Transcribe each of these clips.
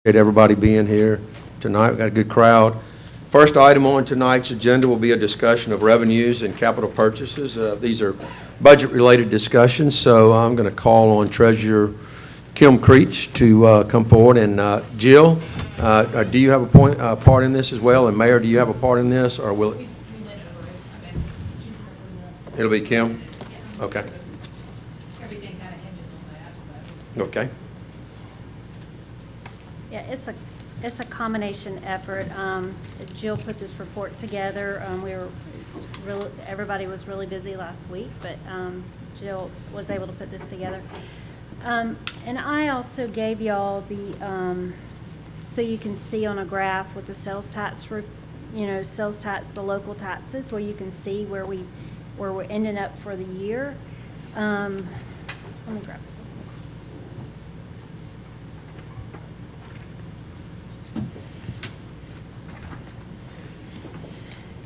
Appreciate everybody being here tonight. We've got a good crowd. First item on tonight's agenda will be a discussion of revenues and capital purchases. These are budget-related discussions, so I'm going to call on Treasurer Kim Creech to come forward. And Jill, do you have a part in this as well? And Mayor, do you have a part in this, or will it? It'll be Kim? Okay. Everything kind of hinges on that, so. Okay. Yeah, it's a combination effort. Jill put this report together. Everybody was really busy last week, but Jill was able to put this together. And I also gave y'all the, so you can see on a graph with the sales tax, sales tax, the local taxes, where you can see where we're ending up for the year. Let me grab it.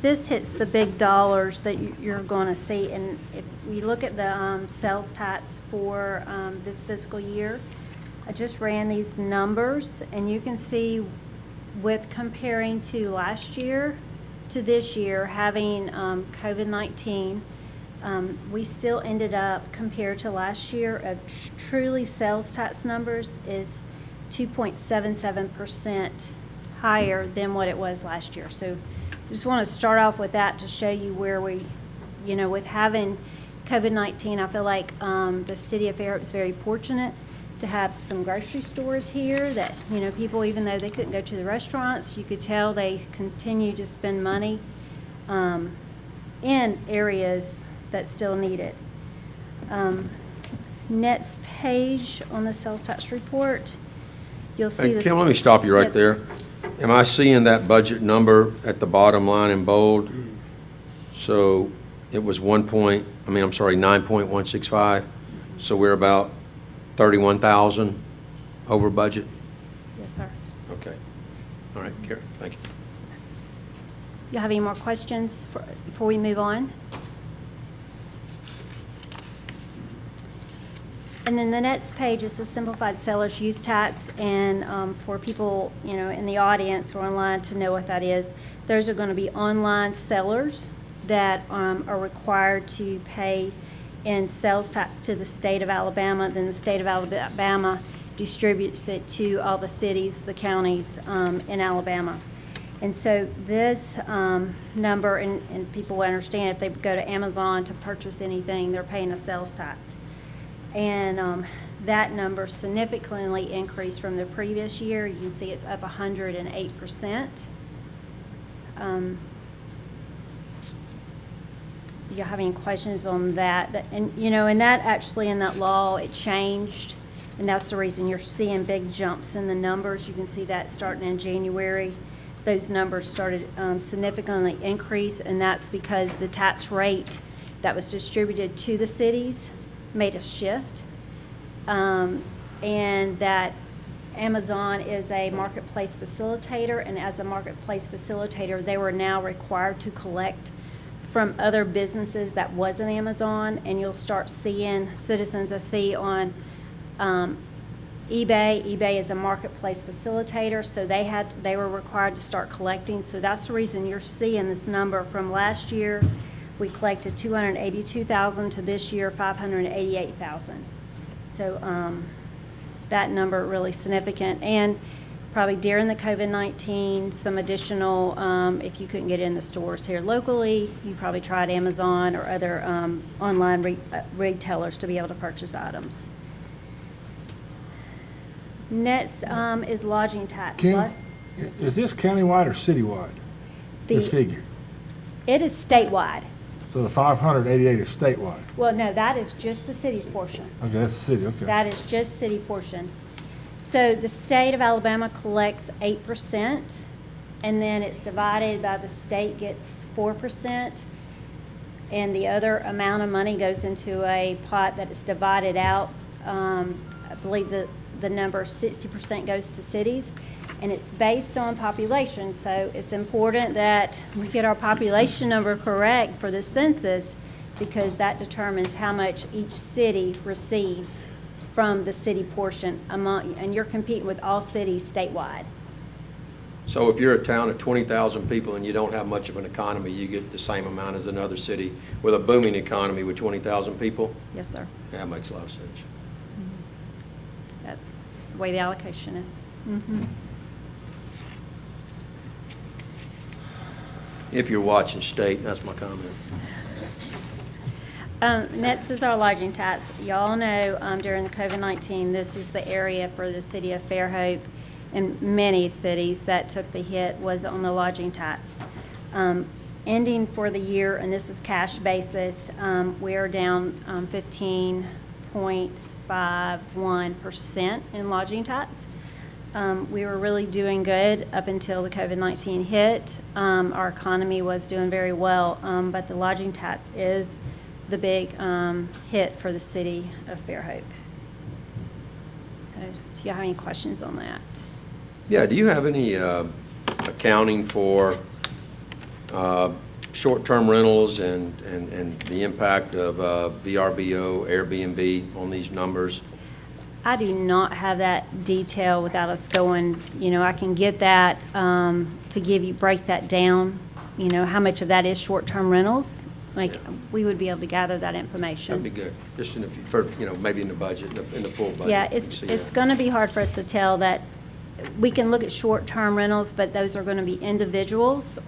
This hits the big dollars that you're going to see, and if we look at the sales tax for this fiscal year, I just ran these numbers, and you can see with comparing to last year to this year, having COVID-19, we still ended up, compared to last year, truly sales tax numbers is 2.77% higher than what it was last year. So just want to start off with that to show you where we, with having COVID-19, I feel like the city of Fairhope is very fortunate to have some grocery stores here that, people, even though they couldn't go to the restaurants, you could tell they continue to spend money in areas that still need it. Next page on the sales tax report, you'll see. Hey, Kim, let me stop you right Yes. there. Am I seeing that budget number at the bottom line in bold? So it was 9.165. So we're about 31,000 over budget? Yes, sir. Okay. All right, Karen, thank you. You have any more questions before we move on? And then the next page is the Simplified Sellers Use Tax, and for people, in the audience or online to know what that is, those are going to be online sellers that are required to pay in sales tax to the state of Alabama. Then the state of Alabama distributes it to all the cities, the counties in Alabama. And so this number, and people will understand if they go to Amazon to purchase anything, they're paying a sales tax. And that number significantly increased from the previous year. You can see it's up 108%. You have any questions on that? And that actually in that law, it changed, and that's the reason you're seeing big jumps in the numbers. You can see that starting in January. Those numbers started significantly increase, and that's because the tax rate that was distributed to the cities made a shift, and that Amazon is a marketplace facilitator, and as a marketplace facilitator, they were now required to collect from other businesses that wasn't Amazon, and you'll start seeing citizens I see on eBay. eBay is a marketplace facilitator, so they were required to start collecting. So that's the reason you're seeing this number from last year. We collected $282,000 to this year, $588,000. So that number really significant. And probably during the COVID-19, some additional, if you couldn't get in the stores here locally, you probably tried Amazon or other online retailers to be able to purchase items. Next is lodging tax. Kim, is this countywide or citywide, this figure? It is statewide. So the 588 is statewide? Well, no, that is just the city's portion. Okay, that's the city, okay. That is just city portion. So the state of Alabama collects 8%, and then it's divided by the state gets 4%, and the other amount of money goes into a pot that is divided out. I believe the number 60% goes to cities, and it's based on population, so it's important that we get our population number correct for the census, because that determines how much each city receives from the city portion and you're competing with all cities statewide. So if you're a town of 20,000 people and you don't have much of an economy, you get the same amount as another city with a booming economy with 20,000 people? Yes, sir. Yeah, that makes a lot of sense. That's the way the allocation is. Mhm. If you're watching state, that's my comment. Next is our lodging tax. Y'all know during the COVID-19, this is the area for the city of Fairhope and many cities that took the hit was on the lodging tax. Ending for the year, and this is cash basis, we are down 15.51% in lodging tax. We were really doing good up until the COVID-19 hit. Our economy was doing very well, but the lodging tax is the big hit for the city of Fairhope. So, do you have any questions on that? Yeah, do you have any accounting for short-term rentals and the impact of VRBO, Airbnb on these numbers? I do not have that detail without us going, I can get that to break that down, how much of that is short-term rentals. We would be able to gather that information. That'd be good, just in the, maybe in the budget, in the full budget. Yeah, you can see it's that. going to be hard for us to tell that. We can look at short-term rentals, but those are going to be individuals,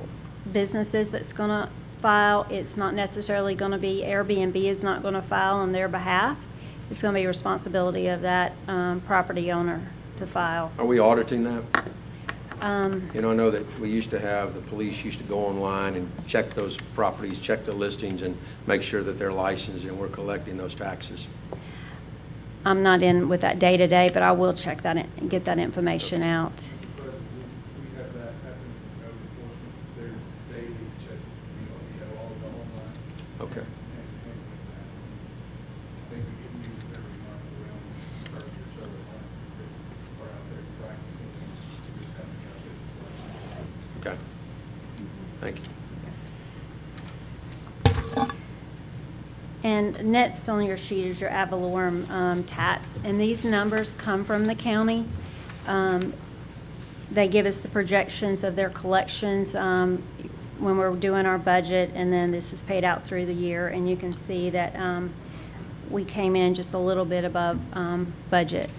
businesses that's going to file. It's not necessarily going to be Airbnb is not going to file on their behalf. It's going to be responsibility of that property owner to file. Are we auditing that? I know that we used to have, the police used to go online and check those properties, check the listings, and make sure that they're licensed and we're collecting those taxes. I'm not in with that day-to-day, but I will check that and get that information out. But we have that happen in code enforcement, their daily check, we have all the online. Okay. And I think we get news every month around 30 or so a month that are out there practicing, just coming out business. Okay. Thank you. And next on your sheet is your ad valorem tax, and these numbers come from the county. They give us the projections of their collections when we're doing our budget, and then this is paid out through the year, and you can see that we came in just a little bit above budget.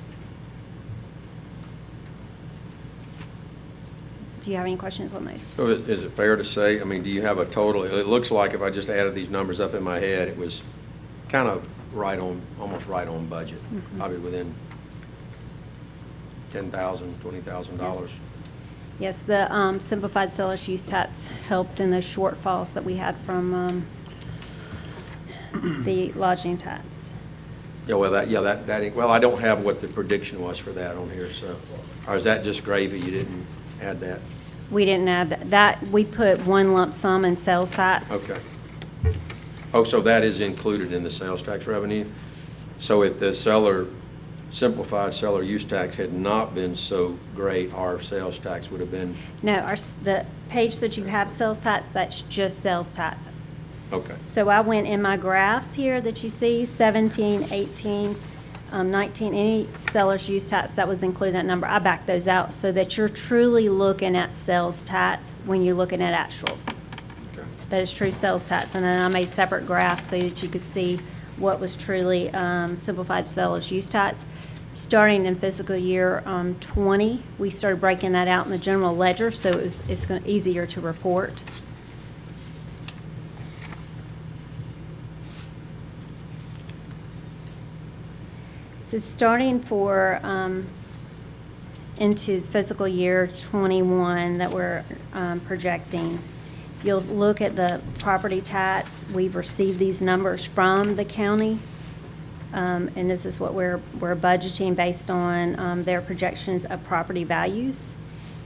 Do you have any questions on those? So is it fair to say, do you have a total, it looks like if I just added these numbers up in my head, it was kind of almost right on budget, probably within $10,000, $20,000. Yes, the Simplified Sellers Use Tax helped in those shortfalls that we had from the lodging tax. Yeah, well, I don't have what the prediction was for that on here, so, or is that just gravy, you didn't add that? We didn't add that. We put one lump sum in sales tax. Okay. Oh, so that is included in the sales tax revenue? So if the simplified seller use tax had not been so great, our sales tax would have been? No, the page that you have sales tax, that's just sales tax. Okay. So I went in my graphs here that you see, 17, 18, 19, any seller's use tax that was included in that number, I backed those out so that you're truly looking at sales tax when you're looking at actuals. Okay. That is true sales tax. And then I made separate graphs so that you could see what was truly simplified seller's use tax. Starting in fiscal year 20, we started breaking that out in the general ledger, so it's easier to report. So starting for into fiscal year 21 that we're projecting, you'll look at the property tax. We've received these numbers from the county, and this is what we're budgeting based on their projections of property values.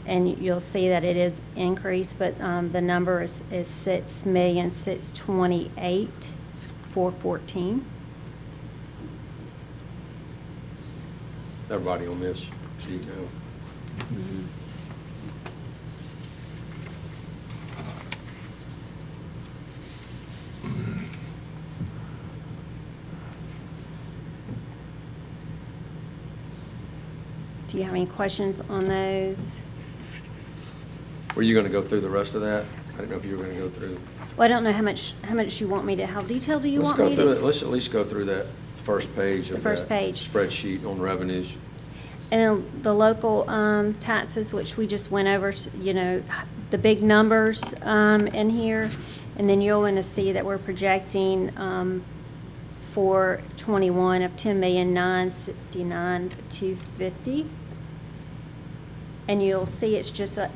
And you'll see that it is increased, but the number is $6,628,414. Everybody on this sheet now? Do you have any questions on those? Were you going to go through the rest of that? I didn't know if you were going to go through. Well, I don't know how much you want me to, how detailed do you Let's want go me through it. to? Let's at least go through that first page of The first that page. spreadsheet on revenues. And the local taxes, which we just went over, you know, the big numbers in here. And then you'll want to see that we're projecting for 21 of $10,969,250. And you'll see it's just a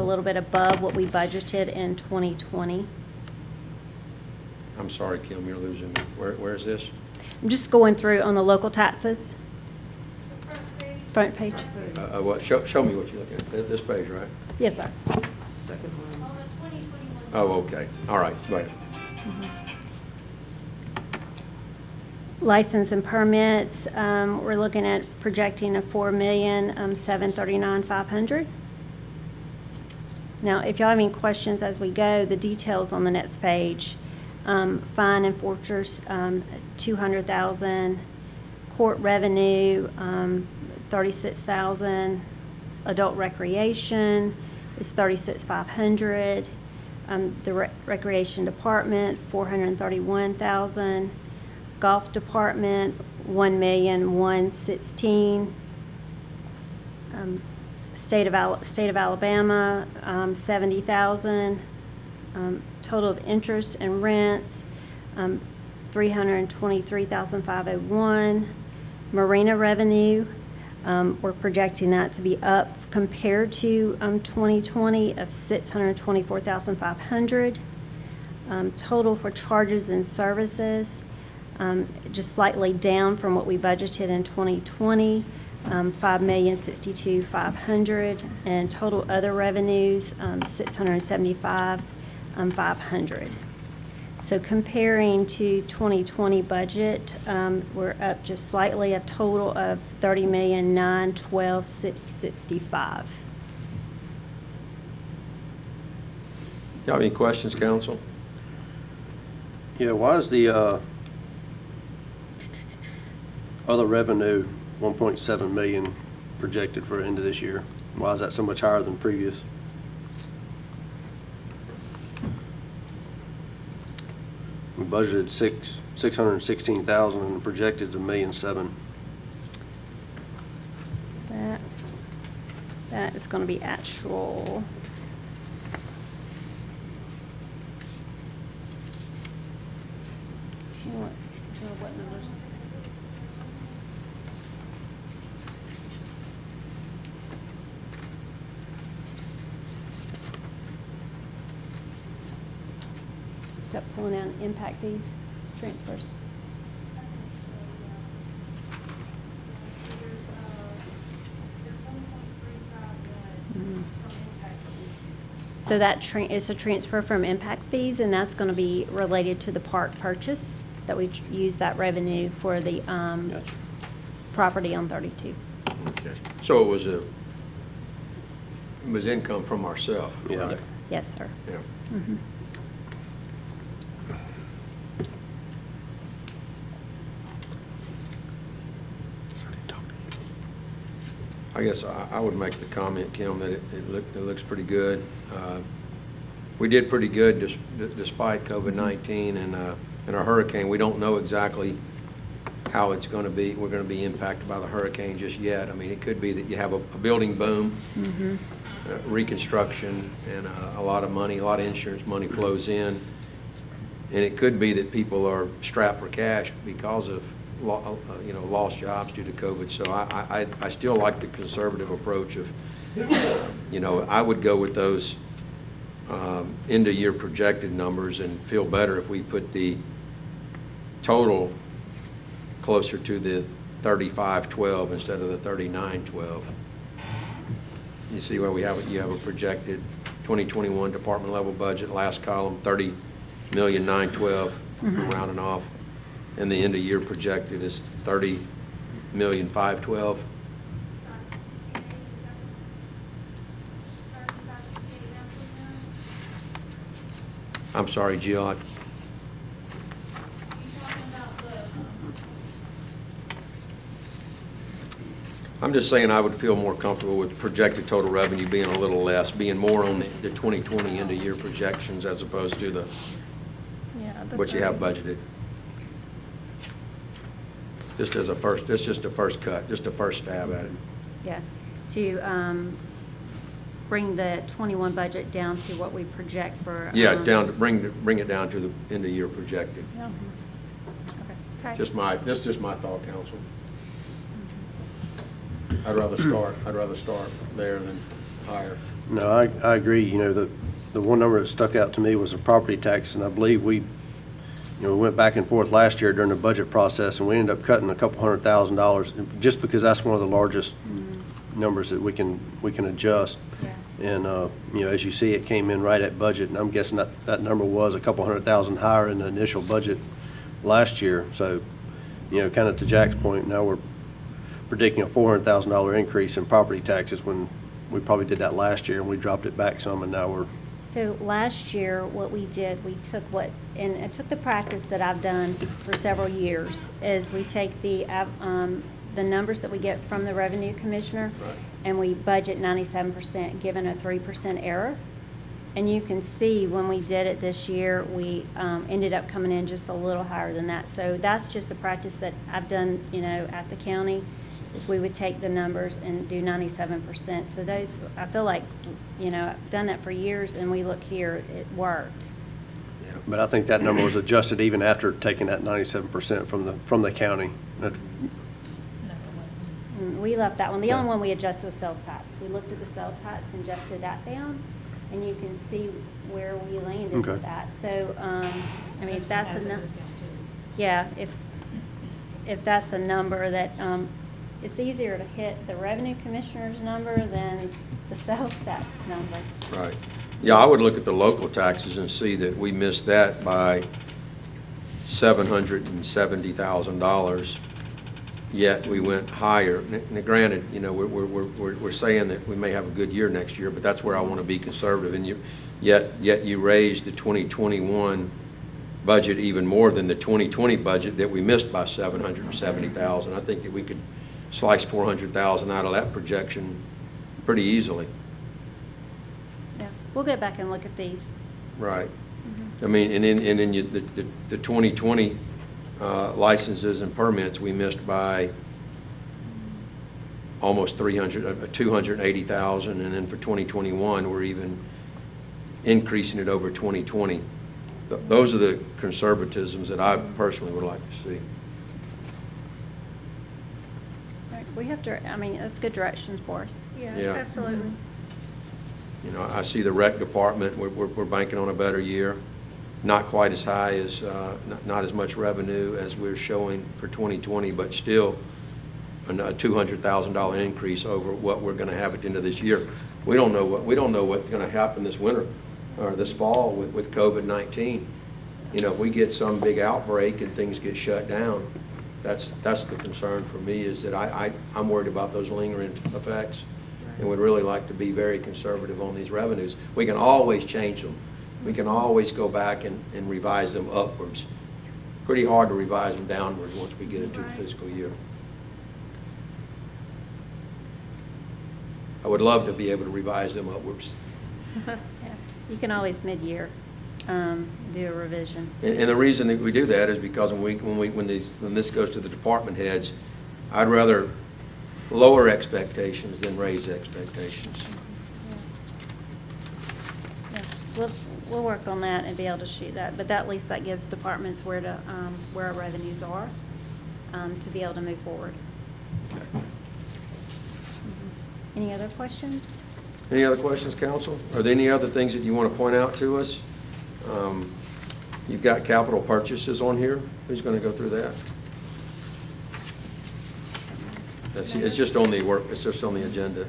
little bit above what we budgeted in 2020. I'm sorry, Kim, you're losing me. Where is this? I'm just going through on the local taxes, front page. What? Show me what you're looking at. This page, right? Yes, sir. Oh, okay. All right, go ahead. License and permits, we're looking at projecting a $4,739,500. Now, if y'all have any questions as we go, the details on the next page. Fine and forfeitures, $200,000. Court revenue, $36,000. Adult recreation is $36,500. The recreation department, $431,000. Golf department, $1,116,000. State of Alabama, $70,000. Total of interest and rents, $323,501. Marina revenue, we're projecting that to be up compared to 2020 of $624,500. Total for charges and services, just slightly down from what we budgeted in 2020, $5,062,500, and total other revenues, $675,500. So comparing to 2020 budget, we're up just slightly, a total of $30,912,665. Y'all have any questions, council? Yeah, why is the other revenue 1.7 million projected for the end of this year? Why is that so much higher than previous? We budgeted 616,000 and projected $1,700,000. That is going to be actual. Do you know what numbers? Is that pulling out impact fees, transfers? So that is a transfer from impact fees, and that's going to be related to the park purchase, that we use that revenue for the Gotcha. property on 32. Okay. So it was income from ourselves, Yeah. right? Yes, sir. Yeah. Mhm. I guess I would make the comment, Kim, that it looks pretty good. We did pretty good despite COVID-19 and our hurricane. We don't know exactly how it's going to be. We're going to be impacted by the hurricane just yet. I mean, it could be that you have a building boom, reconstruction, and a lot of money, a lot of insurance money flows in. And it could be that people are strapped for cash because of lost jobs due to COVID. So I still like the conservative approach of, I would go with those end-of-year projected numbers and feel better if we put the total closer to the 3512 instead of the 3912. You see where you have a projected 2021 department level budget, last column, $30,912,000, rounding off. And the end of year projected is $30,512,000. I'm sorry, Jill. I'm just saying I would feel more comfortable with projected total revenue being a little less, being more on the 2020 end-of-year projections as opposed to the, Yeah, what you have budgeted. Just as a first, it's just a first cut, just a first stab at it. Yeah, to bring the 21 budget down to what we project for. Yeah, down to, bring it down to the end-of-year projected. Yeah. Okay. That's just my thought, counsel. I'd rather start there than higher. No, I agree. You know, the one number that stuck out to me was the property tax, and I believe we went back and forth last year during the budget process, and we ended up cutting a couple $100,000 just because that's one of the largest numbers that we can adjust. Yeah. And, as you see, it came in right at budget, and I'm guessing that number was a couple $100,000 higher in the initial budget last year. So, kind of to Jack's point, now we're predicting a $400,000 increase in property taxes when we probably did that last year, and we dropped it back some, and now we're. So last year, what we did, we took and I took the practice that I've done for several years, is we take the numbers that we get from the revenue commissioner, Right. and we budget 97%, given a 3% error. And you can see when we did it this year, we ended up coming in just a little higher than that. So that's just the practice that I've done, at the county, is we would take the numbers and do 97%. So those, I feel like, I've done that for years, and we look here, it worked. But I think that number was adjusted even after taking that 97% from the county. We left that one. The Okay. only one we adjusted was sales tax. We looked at the sales tax and adjusted that down, and you can see where we landed Okay. with that. So, if that's Has a enough. discount too. Yeah, if that's a number that, it's easier to hit the revenue commissioner's number than the sales tax number. Right. Yeah, I would look at the local taxes and see that we missed that by $770,000, yet we went higher. Now, granted, we're saying that we may have a good year next year, but that's where I want to be conservative. And yet you raised the 2021 budget even more than the 2020 budget that we missed by $770,000. I think that we could slice $400,000 out of that projection pretty easily. Yeah, we'll go back and look at these. Right. I mean, and then the 2020 licenses and permits, we missed by almost 280,000, and then for 2021, we're even increasing it over 2020. Those are the conservatisms that I personally would like to see. Right, we have to, that's good direction for us. Yeah. Absolutely. I see the rec department, we're banking on a better year. Not quite as high as, not as much revenue as we're showing for 2020, but still a $200,000 increase over what we're going to have at the end of this year. We don't know what's going to happen this winter or this fall with COVID-19. If we get some big outbreak and things get shut down, that's the concern for me, is that I'm worried about those lingering effects, and would really like to be very conservative on these revenues. We can always change them. We can always go back and revise them upwards. Pretty hard to revise them downwards once we get into the fiscal year. I would love to be able to revise them upwards. Yeah. You can always mid-year do a revision. And the reason that we do that is because when this goes to the department heads, I'd rather lower expectations than raise expectations. Yeah. We'll work on that and be able to shoot that, but at least that gives departments where our revenues are, to be able to move forward. Any other questions? Any other questions, council? Are there any other things that you want to point out to us? You've got capital purchases on here. Who's going to go through that? It's just on the agenda.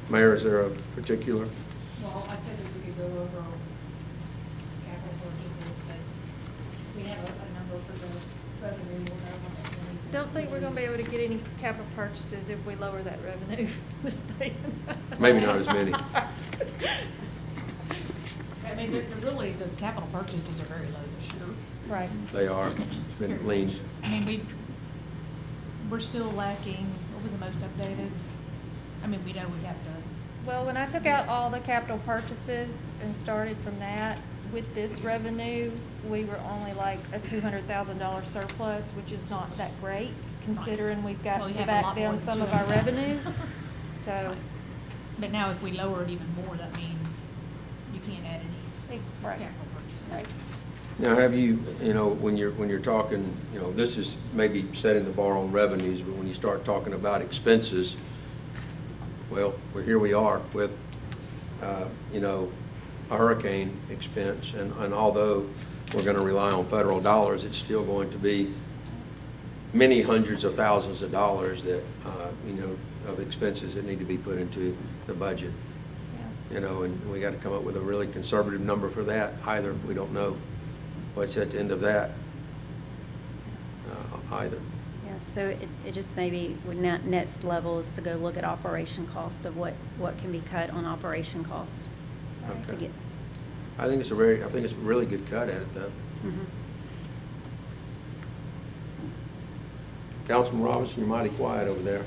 Mayor, is there a particular? Well, I said if we could go over capital purchases, but we have a number for the revenue. Don't think we're gonna be able to get any capital purchases if we lower that revenue. Just saying. Maybe not as many. Really, the capital purchases are very low this year. Right. They are. It's been lean. We're still lacking, What was the most updated? I mean, we know we have to. Well, when I took out all the capital purchases and started from that, with this revenue, we were only like a $200,000 surplus, which is not that great, considering we've got Well, we to have a back lot more down than some of our 200,000. revenue. So, But now if we lower it even more, that means you can't add any right, capital purchases. right. Now, have you, when you're talking, this is maybe setting the bar on revenues, but when you start talking about expenses, well, here we are with, a hurricane expense, and although we're going to rely on federal dollars, it's still going to be many hundreds of thousands of dollars that, of expenses that need to be put into the budget. Yeah. And we got to come up with a really conservative number for that. Either, we don't know what's at the end of that, either. Yeah, so it just maybe would next level is to go look at operation cost of what can be cut on operation cost. To Okay. get, I think it's a really good cut at it, though. mhm. Councilman Robinson, you're mighty quiet over there.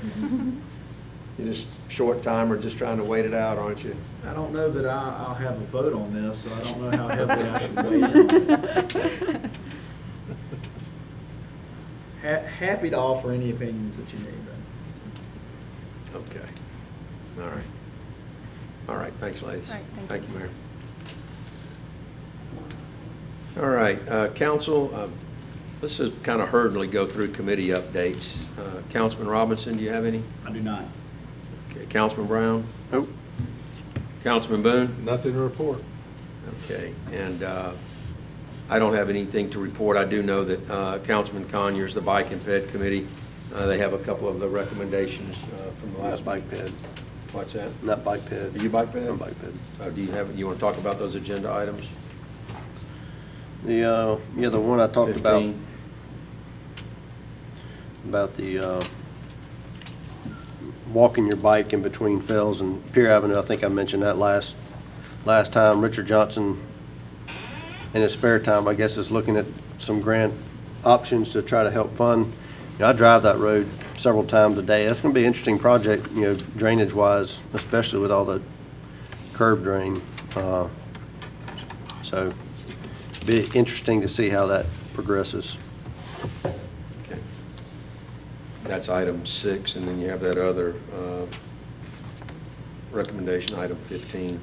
You're just short time or just trying to wait it out, aren't you? I don't know that I'll have a vote on this, so I don't know how heavily I should weigh in on it. Happy to offer any opinions that you need, though. Okay. All right. All right, thanks, ladies. All right, thank Thank you. you, Mayor. All right, council, let's just kind of hurriedly go through committee updates. Councilman Robinson, do you have any? I do not. Okay, Councilman Brown? Nope. Councilman Boone? Nothing to report. Okay, and I don't have anything to report. I do know that Councilman Conyers, the Bike and Ped Committee, they have a couple of the recommendations from the last Not bike ped, What's that? not bike ped. Are you bike ped? I'm bike ped. You want to talk about those agenda items? The one I talked about, 15. about the walking your bike in between Fells and Pier Avenue. I think I mentioned that last time. Richard Johnson, in his spare time, I guess, is looking at some grant options to try to help fund. I drive that road several times a day. That's going to be an interesting project, drainage-wise, especially with all the curb drain. So be interesting to see how that progresses. Okay. That's item 6, and then you have that other recommendation, item 15.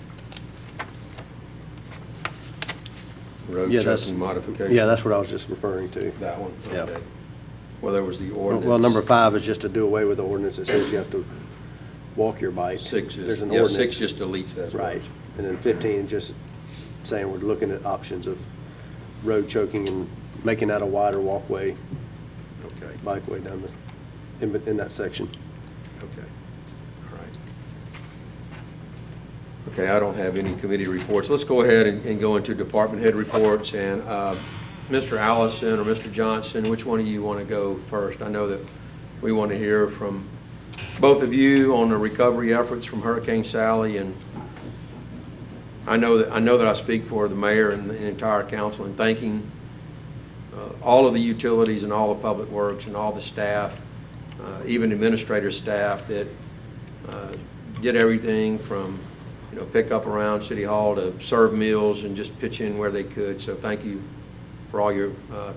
Road Yeah, that's- checking modification. Yeah, that's what I was just referring to. That one? Yeah. Okay. Well, there was the ordinance. Well, number 5 is just to do away with the ordinance that says you have to walk your bike. 6 is, There's an yeah, ordinance. 6 just deletes that. Right. And then 15 is just saying we're looking at options of road choking and making that a wider walkway, Okay, bikeway down in that section. okay, all right. Okay, I don't have any committee reports. Let's go ahead and go into department head reports, and Mr. Allison or Mr. Johnson, which one of you want to go first? I know that we want to hear from both of you on the recovery efforts from Hurricane Sally, and I know that I speak for the mayor and the entire council in thanking all of the utilities and all the public works and all the staff, even administrator staff that did everything from, pick up around City Hall to serve meals and just pitch in where they could. So thank you for all your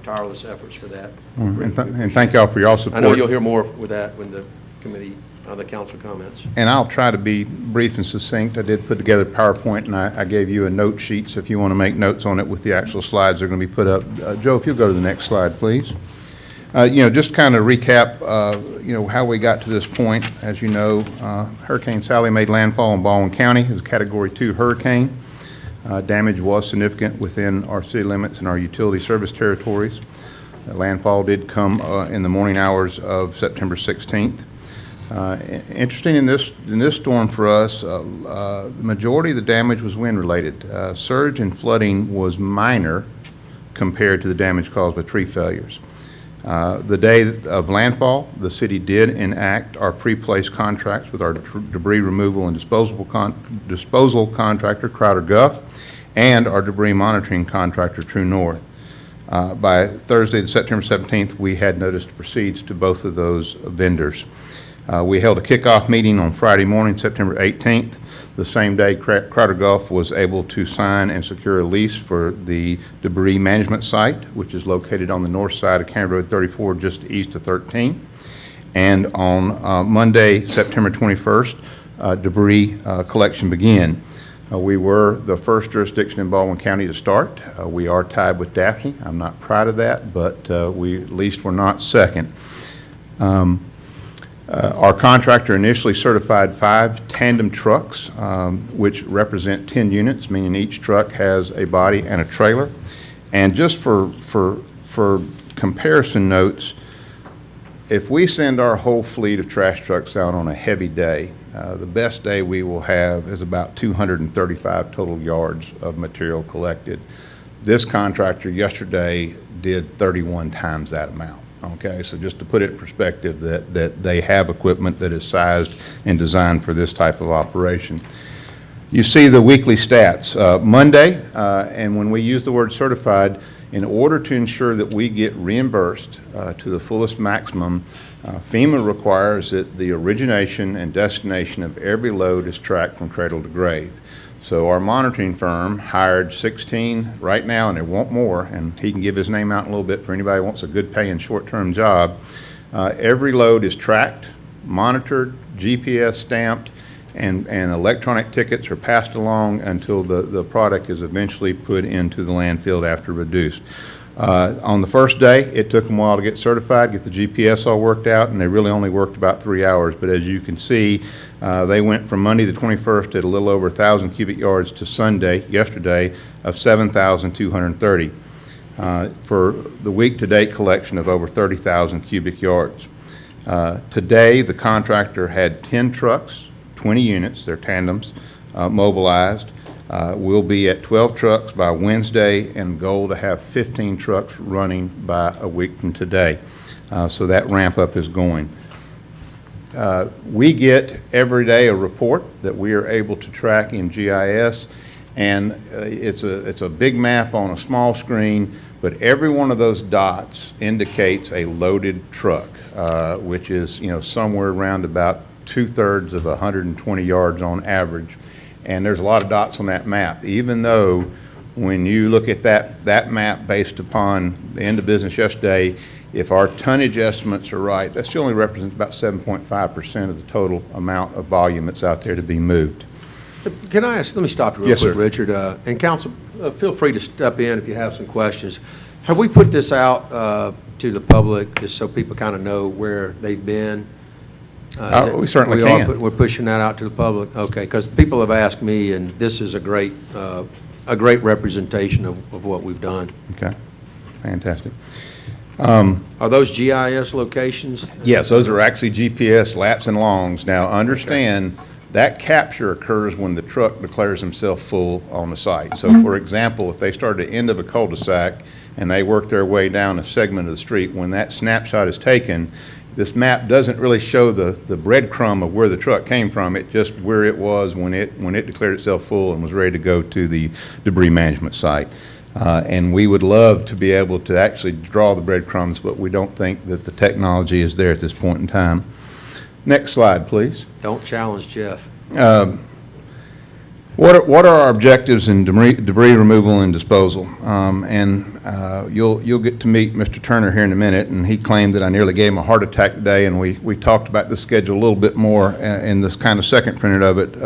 tireless efforts for that. And thank y'all for your support. I know you'll hear more with that when the committee, the council comments. And I'll try to be brief and succinct. I did put together PowerPoint, and I gave you a note sheet, so if you want to make notes on it with the actual slides, they're going to be put up. Joe, if you'll go to the next slide, please. Just kind of recap, how we got to this point. As you know, Hurricane Sally made landfall in Baldwin County. It was a Category 2 hurricane. Damage was significant within our city limits and our utility service territories. Landfall did come in the morning hours of September 16th. Interesting in this storm for us, the majority of the damage was wind-related. Surge and flooding was minor compared to the damage caused by tree failures. The day of landfall, the city did enact our pre-placed contracts with our debris removal and disposal contractor, Crowder Guff, and our debris monitoring contractor, True North. By Thursday, September 17th, we had notice to proceed to both of those vendors. We held a kickoff meeting on Friday morning, September 18th. The same day, Crowder Gulf was able to sign and secure a lease for the debris management site, which is located on the north side of County Road 34, just east of 13. And on Monday, September 21st, debris collection began. We were the first jurisdiction in Baldwin County to start. We are tied with Daphne. I'm not proud of that, but we at least were not second. Our contractor initially certified 5 tandem trucks, which represent 10 units, meaning each truck has a body and a trailer. And just for comparison notes, if we send our whole fleet of trash trucks out on a heavy day, the best day we will have is about 235 total yards of material collected. This contractor yesterday did 31 times that amount. Okay, so just to put it in perspective, that they have equipment that is sized and designed for this type of operation. You see the weekly stats. Monday, and when we use the word certified, in order to ensure that we get reimbursed to the fullest maximum, FEMA requires that the origination and destination of every load is tracked from cradle to grave. So our monitoring firm hired 16 right now, and they want more, and he can give his name out in a little bit for anybody who wants a good paying short-term job. Every load is tracked, monitored, GPS stamped, and electronic tickets are passed along until the product is eventually put into the landfill after reduced. On the first day, it took them a while to get certified, get the GPS all worked out, and they really only worked about 3 hours. But as you can see, they went from Monday the 21st at a little over 1,000 cubic yards to Sunday, yesterday, of 7,230 for the week-to-date collection of over 30,000 cubic yards. Today, the contractor had 10 trucks, 20 units, they're tandems, mobilized. We'll be at 12 trucks by Wednesday, and goal to have 15 trucks running by a week from today. So that ramp up is going. We get every day a report that we are able to track in GIS, and it's a big map on a small screen, but every one of those dots indicates a loaded truck, which is somewhere around about 2/3 of 120 yards on average. And there's a lot of dots on that map, even though when you look at that map based upon the end of business yesterday, if our tonnage estimates are right, that still only represents about 7.5% of the total amount of volume that's out there to be moved. Can I ask, let me stop you real Yes, quick, sir. Richard. And counsel, feel free to step in if you have some questions. Have we put this out to the public just so people kind of know where they've been? We certainly we can. We're pushing that out to the public? Okay, because people have asked me, and this is a great representation of what we've done. Okay, fantastic. Are those GIS locations? Yes, those are actually GPS lats and longs. Now, understand that capture occurs when the truck declares himself full on the site. So, for example, if they start at the end of a cul-de-sac and they work their way down a segment of the street, when that snapshot is taken, this map doesn't really show the breadcrumb of where the truck came from. It just where it was when it declared itself full and was ready to go to the debris management site. And we would love to be able to actually draw the breadcrumbs, but we don't think that the technology is there at this point in time. Next slide, please. Don't challenge Jeff. What are our objectives in debris removal and disposal? You'll get to meet Mr. Turner here in a minute, and he claimed that I nearly gave him a heart attack today, and we talked about the schedule a little bit more in this kind of second printed of it.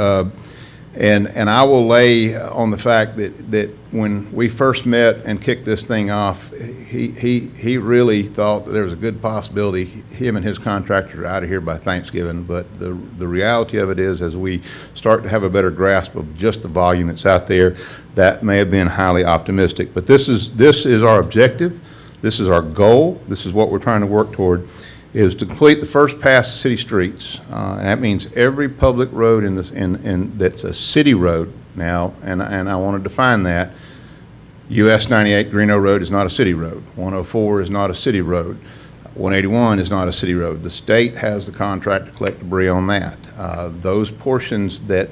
And I will lay on the fact that when we first met and kicked this thing off, he really thought that there was a good possibility him and his contractor are out of here by Thanksgiving. But the reality of it is, as we start to have a better grasp of just the volume that's out there, that may have been highly optimistic. But this is our objective. This is our goal. This is what we're trying to work toward, is to complete the first pass of city streets. And that means every public road that's a city road now, and I want to define that. US 98 Greeno Road is not a city road. 104 is not a city road. 181 is not a city road. The state has the contract to collect debris on that. Those portions that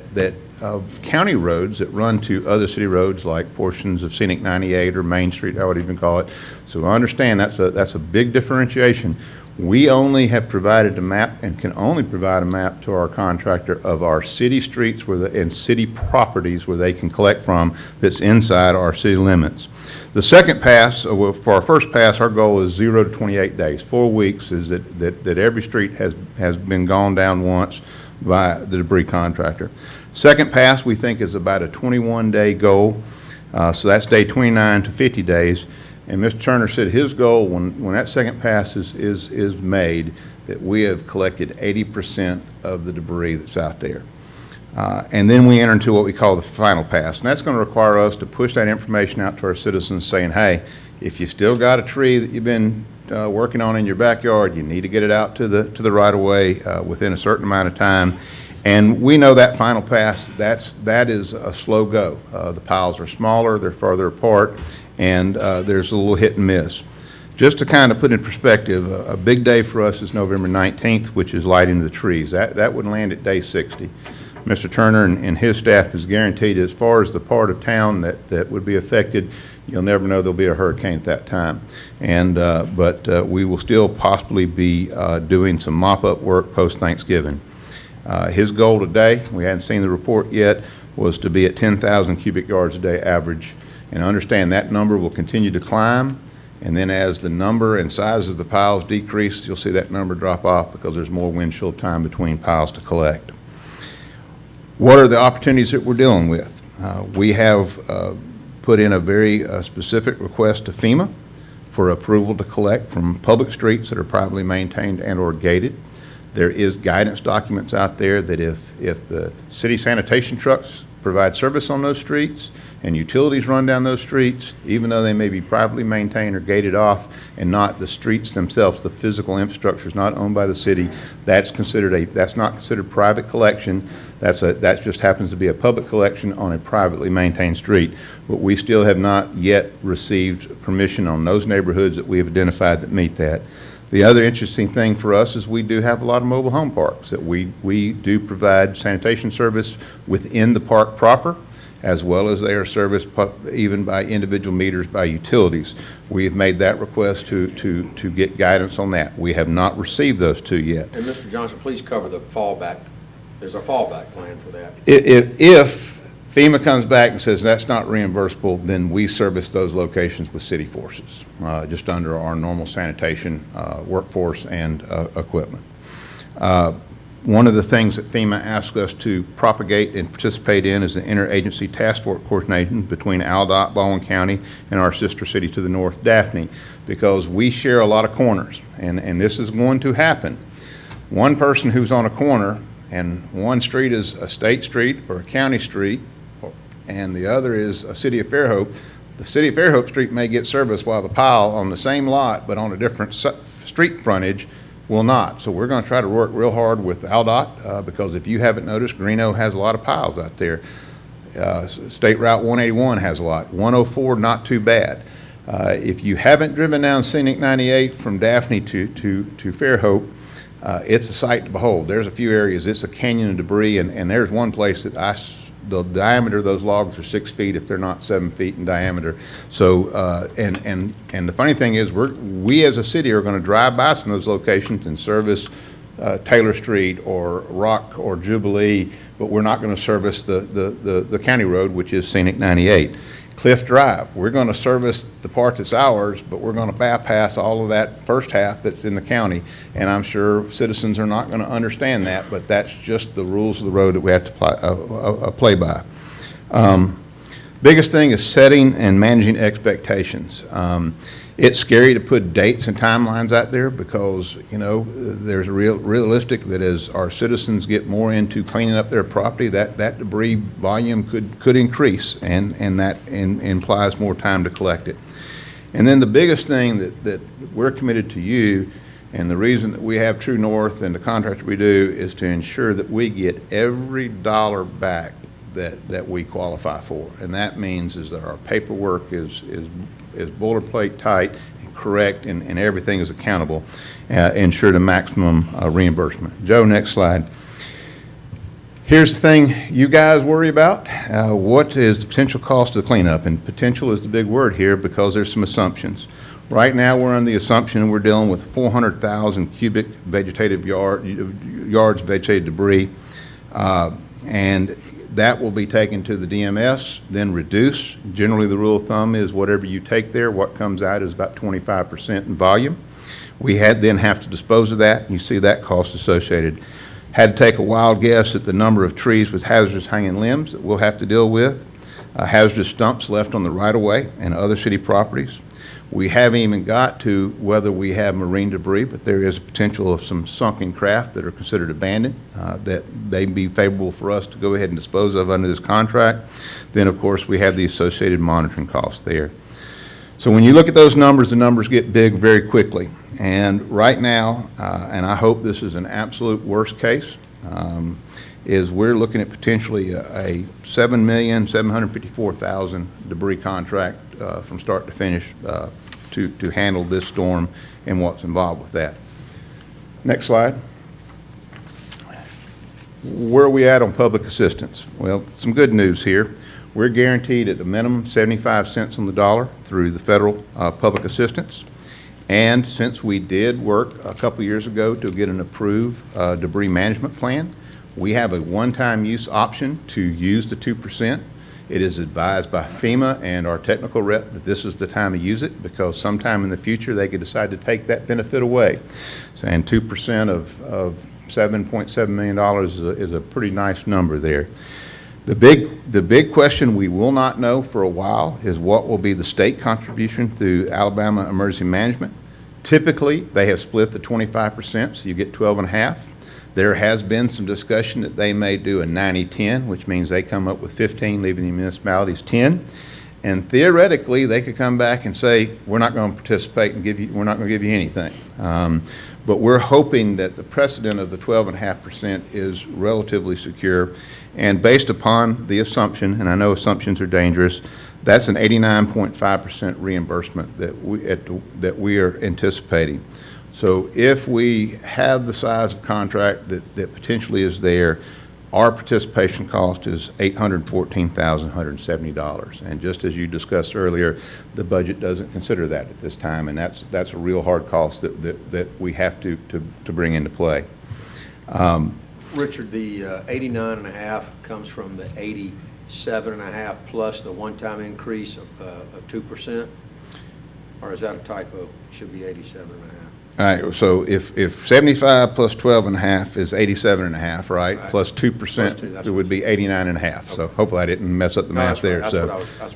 of county roads that run to other city roads, like portions of Scenic 98 or Main Street, I would even call it. So I understand that's a big differentiation. We only have provided a map and can only provide a map to our contractor of our city streets and city properties where they can collect from that's inside our city limits. The second pass, for our first pass, our goal is 0 to 28 days. 4 weeks is that every street has been gone down once by the debris contractor. Second pass, we think, is about a 21-day goal. So that's day 29 to 50 days. And Mr. Turner said his goal, when that second pass is made, that we have collected 80% of the debris that's out there. And then we enter into what we call the final pass. And that's going to require us to push that information out to our citizens saying, hey, if you still got a tree that you've been working on in your backyard, you need to get it out to the right-of-way within a certain amount of time. And we know that final pass, that is a slow go. The piles are smaller, they're farther apart, and there's a little hit and miss. Just to kind of put in perspective, a big day for us is November 19th, which is lighting the trees. That would land at day 60. Mr. Turner and his staff is guaranteed, as far as the part of town that would be affected, you'll never know there'll be a hurricane at that time. And but we will still possibly be doing some mop-up work post-Thanksgiving. His goal today, we hadn't seen the report yet, was to be at 10,000 cubic yards a day average. And understand that number will continue to climb, and then as the number and size of the piles decrease, you'll see that number drop off because there's more windshield time between piles to collect. What are the opportunities that we're dealing with? We have put in a very specific request to FEMA for approval to collect from public streets that are privately maintained and or gated. There is guidance documents out there that if the city sanitation trucks provide service on those streets and utilities run down those streets, even though they may be privately maintained or gated off and not the streets themselves, the physical infrastructure is not owned by the city, that's not considered private collection. That just happens to be a public collection on a privately maintained street. But we still have not yet received permission on those neighborhoods that we have identified that meet that. The other interesting thing for us is we do have a lot of mobile home parks that we do provide sanitation service within the park proper, as well as they are serviced even by individual meters by utilities. We have made that request to get guidance on that. We have not received those two yet. And Mr. Johnson, please cover the fallback. There's a fallback plan for that. If FEMA comes back and says that's not reimbursable, then we service those locations with city forces, just under our normal sanitation workforce and equipment. One of the things that FEMA asks us to propagate and participate in is an interagency task force coordination between ALDOT, Baldwin County, and our sister city to the north, Daphne, because we share a lot of corners, and this is going to happen. One person who's on a corner, and one street is a state street or a county street, and the other is a city of Fairhope. The city of Fairhope street may get service while the pile on the same lot but on a different street frontage will not. So we're going to try to work real hard with ALDOT because if you haven't noticed, Greeno has a lot of piles out there. State Route 181 has a lot. 104, not too bad. If you haven't driven down Scenic 98 from Daphne to Fairhope, it's a sight to behold. There's a few areas, it's a canyon of debris, and there's one place that the diameter of those logs are 6 feet if they're not 7 feet in diameter. So, and the funny thing is, we as a city are going to drive by some of those locations and service Taylor Street or Rock or Jubilee, but we're not going to service the county road, which is Scenic 98. Cliff Drive, we're going to service the part that's ours, but we're going to bypass all of that first half that's in the county, and I'm sure citizens are not going to understand that, but that's just the rules of the road that we have to play by. Biggest thing is setting and managing expectations. It's scary to put dates and timelines out there because, you know, there's realistic that as our citizens get more into cleaning up their property, that debris volume could increase, and that implies more time to collect it. And then the biggest thing that we're committed to you, and the reason that we have True North and the contract we do, is to ensure that we get every dollar back that we qualify for. And that means is that our paperwork is boilerplate tight and correct, and everything is accountable, ensure the maximum reimbursement. Joe, next slide. Here's the thing you guys worry about. What is the potential cost of the cleanup? And potential is the big word here because there's some assumptions. Right now, we're on the assumption we're dealing with 400,000 cubic yards vegetated debris, and that will be taken to the DMS, then reduced. Generally, the rule of thumb is whatever you take there, what comes out is about 25% in volume. We then have to dispose of that, and you see that cost associated. Had to take a wild guess at the number of trees with hazardous hanging limbs that we'll have to deal with, hazardous stumps left on the right-of-way and other city properties. We haven't even got to whether we have marine debris, but there is a potential of some sunken craft that are considered abandoned that may be favorable for us to go ahead and dispose of under this contract. Then, of course, we have the associated monitoring costs there. So when you look at those numbers, the numbers get big very quickly. And right now, and I hope this is an absolute worst case, is we're looking at potentially a $7,754,000 debris contract from start to finish to handle this storm and what's involved with that. Next slide. Where are we at on public assistance? Well, some good news here. We're guaranteed at a minimum 75 cents on the dollar through the federal public assistance. And since we did work a couple years ago to get an approved debris management plan, we have a one-time use option to use the 2%. It is advised by FEMA and our technical rep that this is the time to use it because sometime in the future they could decide to take that benefit away. So, and 2% of $7.7 million is a pretty nice number there. The big question we will not know for a while is what will be the state contribution through Alabama Emergency Management. Typically, they have split the 25%, so you get 12.5. There has been some discussion that they may do a 90-10, which means they come up with 15, leaving the municipalities 10. And theoretically, they could come back and say, we're not going to participate and we're not going to give you anything. But we're hoping that the precedent of the 12.5% is relatively secure. And based upon the assumption, and I know assumptions are dangerous, that's an 89.5% reimbursement that we are anticipating. So if we have the size of contract that potentially is there, our participation cost is $814,170. And just as you discussed earlier, the budget doesn't consider that at this time, and that's a real hard cost that we have to bring into play. Richard, the 89.5 comes from the 87.5 plus the one-time increase of 2%? Or is that a typo? It should be 87.5. All right, so if 75 plus 12.5 is 87.5, right? Plus 2%, it would be 89.5. Okay. So hopefully I didn't mess up the math there. Right. So, that's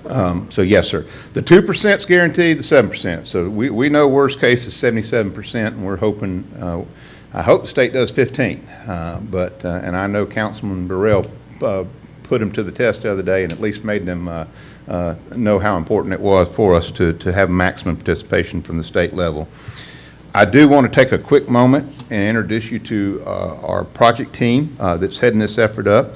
so yes, sir. The 2% is guaranteed, the 7%. So we know worst case is 77%, and we're hoping, I hope the state does 15. And I know Councilman Burrell put them to the test the other day and at least made them know how important it was for us to have maximum participation from the state level. I do want to take a quick moment and introduce you to our project team that's heading this effort up.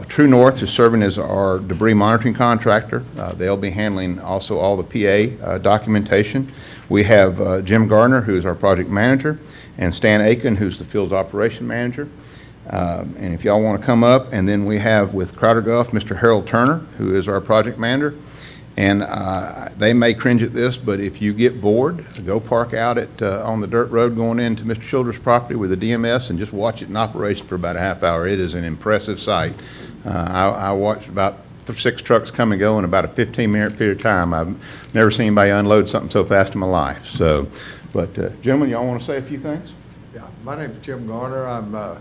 True North is serving as our debris monitoring contractor. They'll be handling also all the PA documentation. We have Jim Gardner, who is our project manager, and Stan Aiken, who's the field operation manager. And if y'all want to come up, and then we have with Crowder Gulf, Mr. Harold Turner, who is our project manager. And they may cringe at this, but if you get bored, go park out on the dirt road going into Mr. Childers' property with a DMS and just watch it in operation for about a half hour. It is an impressive sight. I watched about 6 trucks come and go in about a 15-minute period of time. I've never seen anybody unload something so fast in my life. So, but gentlemen, y'all want to say a few things? Yeah, my name's Jim Garner. I'm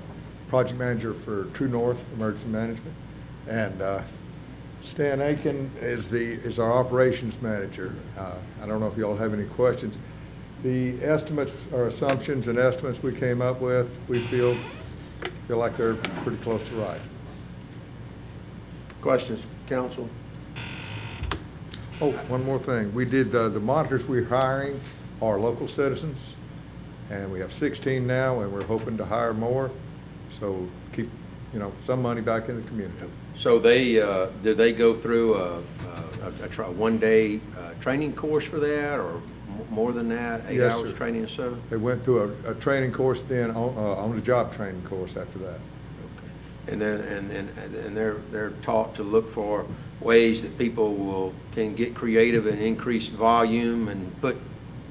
project manager for True North Emergency Management, and Stan Aiken is our operations manager. I don't know if you all have any questions. The estimates or assumptions and estimates we came up with, we feel like they're pretty close to right. Questions, council? Oh, one more thing. We did the monitors we're hiring are local citizens, and we have 16 now, and we're hoping to hire more. So keep, some money back in the community. So did they go through a one-day training course for that, or more than that, 8 Yes, hours sir. training or so? They went through a training course, then on the job training course after that. And they're taught to look for ways that people can get creative and increase volume and put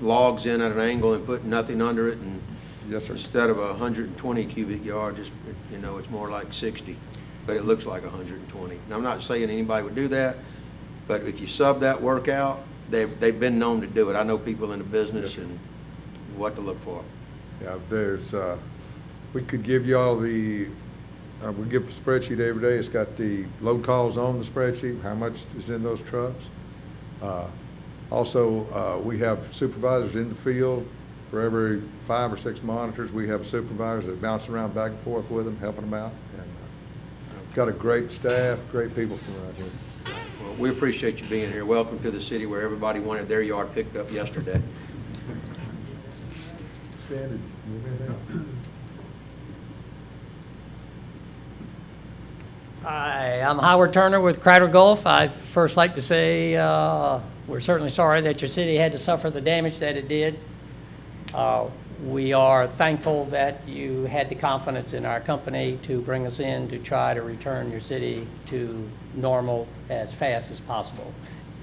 logs in at an angle and putting nothing under it, and Yes, sir. instead of 120 cubic yards, it's more like 60, but it looks like 120. And I'm not saying anybody would do that, but if you sub that work out, they've been known to do it. I know people in the business and what to look for. Yeah, we could give you all we give a spreadsheet every day. It's got the load calls on the spreadsheet, how much is in those trucks. Also, we have supervisors in the field. For every 5 or 6 monitors, we have supervisors that bounce around back and forth with them, helping them out. And got a great staff, great people from around here. Well, we appreciate you being here. Welcome to the city where everybody wanted their yard picked up yesterday. Standard. Hi, I'm Howard Turner with Crider Gulf. I'd first like to say we're certainly sorry that your city had to suffer the damage that it did. We are thankful that you had the confidence in our company to bring us in to try to return your city to normal as fast as possible.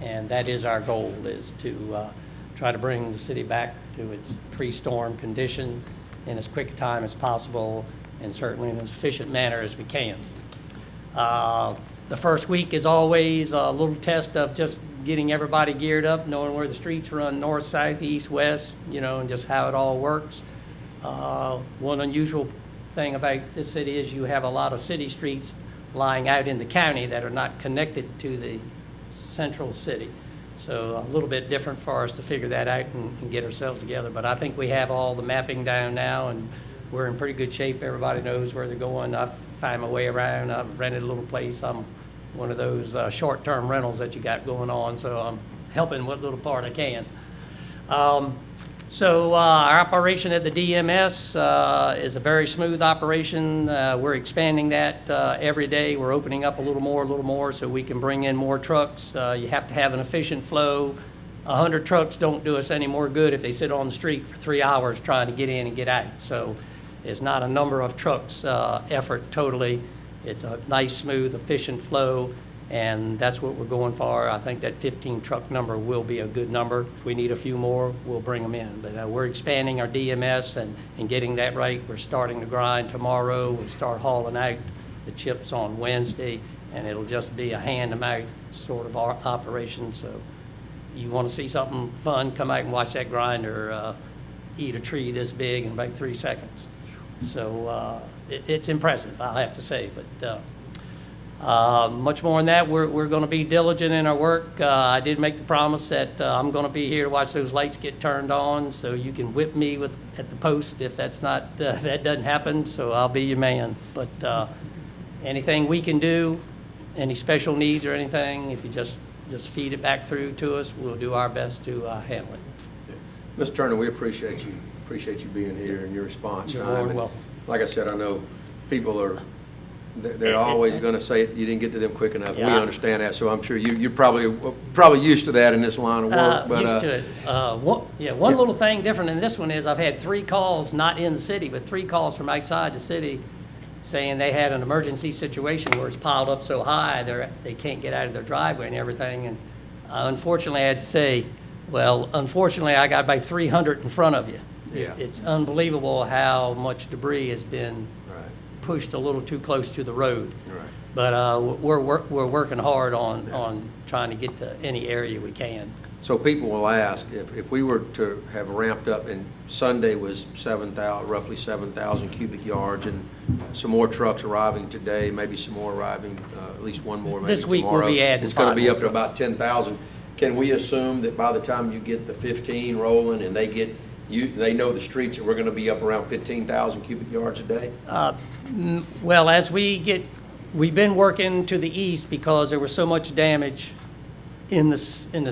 And that is our goal, is to try to bring the city back to its pre-storm condition in as quick a time as possible, and certainly in as efficient manner as we can. The first week is always a little test of just getting everybody geared up, knowing where the streets run north, south, east, west, and just how it all works. One unusual thing about this city is you have a lot of city streets lying out in the county that are not connected to the central city. So a little bit different for us to figure that out and get ourselves together. But I think we have all the mapping down now, and we're in pretty good shape. Everybody knows where they're going. I've found my way around. I've rented a little place. I'm one of those short-term rentals that you got going on, so I'm helping what little part I can. So our operation at the DMS is a very smooth operation. We're expanding that every day. We're opening up a little more so we can bring in more trucks. You have to have an efficient flow. 100 trucks don't do us any more good if they sit on the street for 3 hours trying to get in and get out. So it's not a number of trucks effort totally. It's a nice, smooth, efficient flow, and that's what we're going for. I think that 15 truck number will be a good number. If we need a few more, we'll bring them in. But we're expanding our DMS and getting that right. We're starting to grind tomorrow. We'll start hauling out the chips on Wednesday, and it'll just be a hand-to-mouth sort of operation. So you want to see something fun, come out and watch that grinder eat a tree this big in about 3 seconds. So it's impressive, I'll have to say. But much more than that, we're going to be diligent in our work. I did make the promise that I'm going to be here to watch those lights get turned on, so you can whip me at the post if that's not that doesn't happen. So I'll be your man. But anything we can do, any special needs or anything, if you just feed it back through to us, we'll do our best to handle it. Mr. Turner, we appreciate you being here and your response You're time. more than And welcome. like I said, I know people they're always going to say you didn't get to them quick enough. We Yeah. understand that, so I'm sure you're probably used to that in this line of work. But Used to it. One little thing different in this one is I've had 3 calls, not in the city, but 3 calls from outside the city saying they had an emergency situation where it's piled up so high they can't get out of their driveway and everything. And unfortunately, I had to say, unfortunately, I got about 300 in front of you. Yeah. It's unbelievable how much debris has been Right. pushed a little too close to the road. Right. But we're working hard on trying to get to any area we can. So people will ask, if we were to have ramped up, and Sunday was roughly 7,000 cubic yards, and some more trucks arriving today, maybe some more arriving, at least one more maybe This week we'll tomorrow. be adding It's going to 5 be more up to trucks. about 10,000. Can we assume that by the time you get the 15 rolling and they know the streets, that we're going to be up around 15,000 cubic yards a day? Well, as we've been working to the east because there was so much damage in the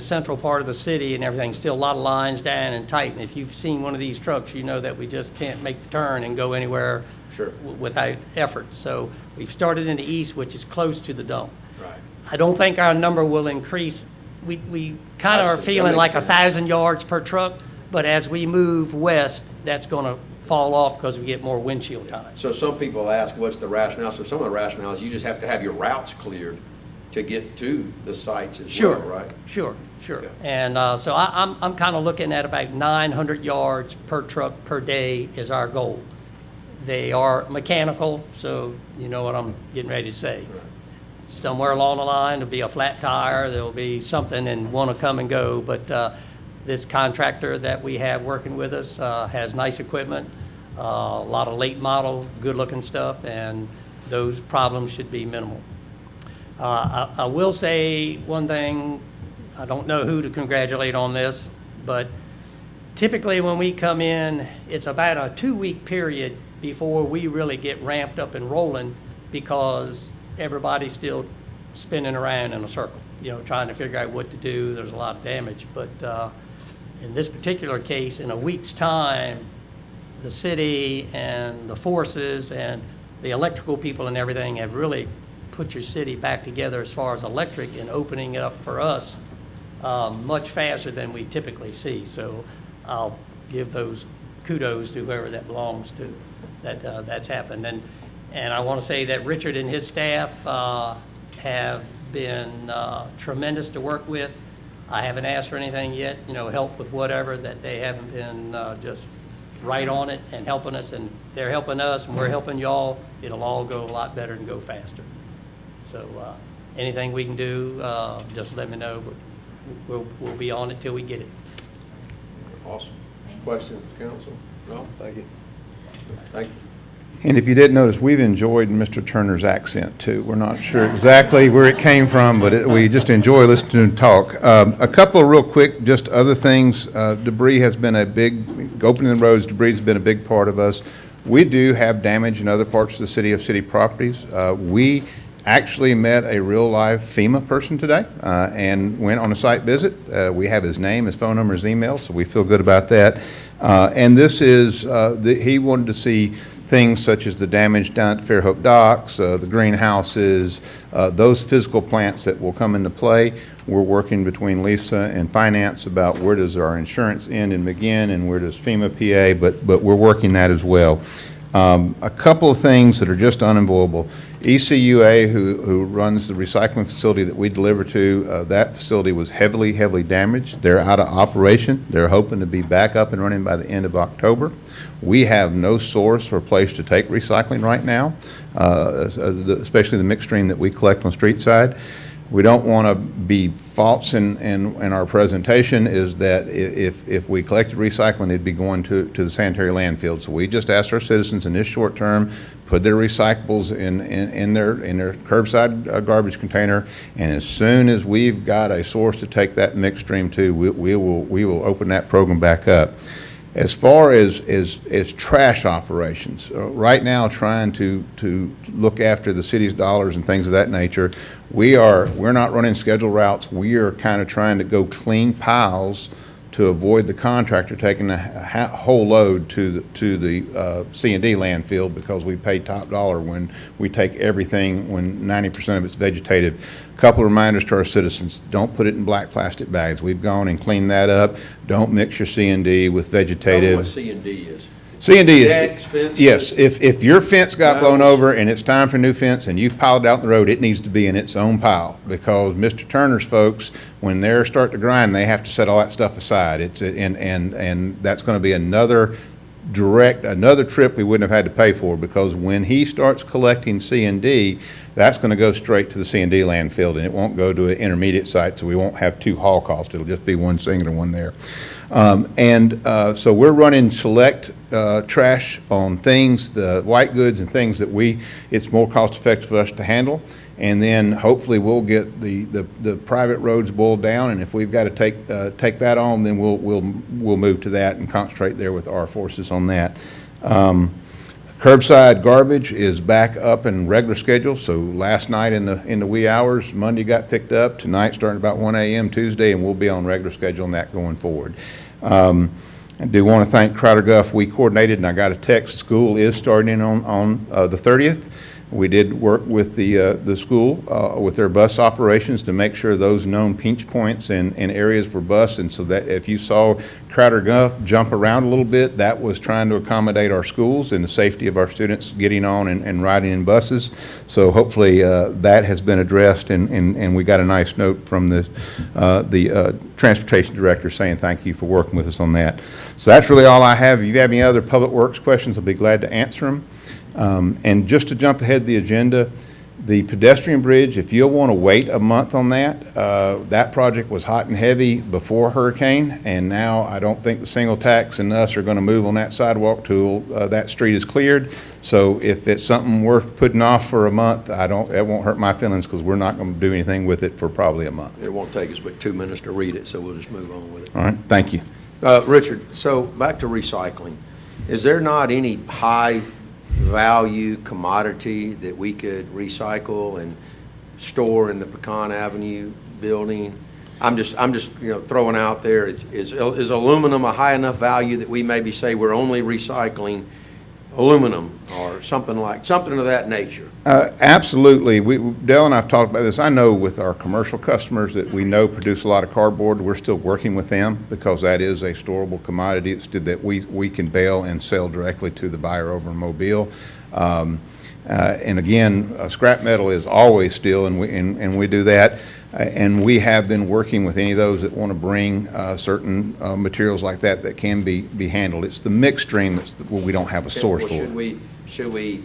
central part of the city and everything. Still a lot of lines down and tight. And if you've seen one of these trucks, you know that we just can't make the turn and go anywhere Sure. without effort. So we've started in the east, which is close to the dump. Right. I don't think our number will increase. We kind of I are see. That feeling makes like sense. 1,000 yards per truck, but as we move west, that's going to fall off because we get more windshield time. So some people ask, what's the rationale? So some of the rationale is you just have to have your routes cleared to get to the sites as Sure, well, right? sure. Okay. And so I'm kind of looking at about 900 yards per truck per day is our goal. They are mechanical, so you know what I'm getting ready to say. Somewhere along the line, there'll be a flat tire, there'll be something and want to come and go, but this contractor that we have working with us has nice equipment, a lot of late model, good-looking stuff, and those problems should be minimal. I will say one thing, I don't know who to congratulate on this, but typically when we come in, it's about a 2-week period before we really get ramped up and rolling because everybody's still spinning around in a circle, you know, trying to figure out what to do. There's a lot of damage. But in this particular case, in a week's time, the city and the forces and the electrical people and everything have really put your city back together as far as electric and opening it up for us much faster than we typically see. So I'll give those kudos to whoever that belongs to, that's happened. And I want to say that Richard and his staff have been tremendous to work with. I haven't asked for anything yet, you know, help with whatever, that they haven't been just right on it and helping us, and they're helping us and we're helping y'all. It'll all go a lot better and go faster. So anything we can do, just let me know, but we'll be on it till we get it. Awesome. Questions, council? No? Thank you. Thank you. And if you didn't notice, we've enjoyed Mr. Turner's accent, too. We're not sure exactly where it came from, but we just enjoy listening to him talk. A couple of real quick, just other things. Debris has been a big, opening the roads, debris has been a big part of us. We do have damage in other parts of the city properties. We actually met a real-life FEMA person today and went on a site visit. We have his name, his phone number, his email, so we feel good about that. And this is, he wanted to see things such as the damage down at Fairhope docks, the greenhouses, those physical plants that will come into play. We're working between Lisa and Finance about where does our insurance end in McGinn and where does FEMA PA, but we're working that as well. A couple of things that are just unavoidable. ECUA, who runs the recycling facility that we deliver to, that facility was heavily damaged. They're out of operation. They're hoping to be back up and running by the end of October. We have no source or place to take recycling right now, especially the mixed stream that we collect on street side. We don't want to be false in our presentation, is that if we collected recycling, it'd be going to the sanitary landfill. So we just asked our citizens in this short term, put their recyclables in their curbside garbage container, and as soon as we've got a source to take that mixed stream to, we will open that program back up. As far as trash operations, right now trying to look after the city's dollars and things of that nature, we're not running scheduled routes. We are kind of trying to go clean piles to avoid the contractor taking a whole load to the C&D landfill, because we pay top dollar when we take everything when 90% of it's vegetative. A couple of reminders to our citizens: don't put it in black plastic bags. We've gone and cleaned that up. Don't mix your C&D with vegetative. Tell them what C&D is. C&D is, Decks, fences. yes, if your fence got blown over and it's time for new fence and you've piled it out in the road, it needs to be in its own pile, because Mr. Turner's folks, when they're starting to grind, they have to set all that stuff aside. And that's going to be another trip we wouldn't have had to pay for, because when he starts collecting C&D, that's going to go straight to the C&D landfill, and it won't go to an intermediate site, so we won't have two haul costs. It'll just be one singular one there. So we're running select trash on things, the white goods and things that it's more cost effective for us to handle. And then hopefully we'll get the private roads boiled down, and if we've got to take that on, then we'll move to that and concentrate there with our forces on that. Curbside garbage is back up in regular schedule. So last night in the wee hours, Monday got picked up. Tonight starting about 1 a.m. Tuesday, and we'll be on regular schedule on that going forward. I do want to thank Crowder Guff. We coordinated, and I got a text. School is starting on the 30th. We did work with the school, with their bus operations to make sure those known pinch points and areas were bus, and so that if you saw Crowder Guff jump around a little bit, that was trying to accommodate our schools and the safety of our students getting on and riding in buses. So hopefully that has been addressed, and we got a nice note from the transportation director saying thank you for working with us on that. So that's really all I have. If you have any other public works questions, I'll be glad to answer them. And just to jump ahead the agenda, the pedestrian bridge, if you'll want to wait a month on that, that project was hot and heavy before hurricane, and now I don't think the single tax and us are going to move on that sidewalk till that street is cleared. So if it's something worth putting off for a month, it won't hurt my feelings, because we're not going to do anything with it for probably a month. It won't take us but 2 minutes to read it, so we'll just move on with it. All right, thank you. Richard, so back to recycling. Is there not any high value commodity that we could recycle and store in the Pecan Avenue building? I'm just throwing out there, is aluminum a high enough value that we maybe say we're only recycling aluminum or something of that nature? Absolutely. Dell and I have talked about this. I know with our commercial customers that we know produce a lot of cardboard, we're still working with them because that is a storable commodity that we can bale and sell directly to the buyer over in Mobile. And again, scrap metal is always steel, and we do that. And we have been working with any of those that want to bring certain materials like that can be handled. It's the mixed stream that's where we don't have a source for it. Should we,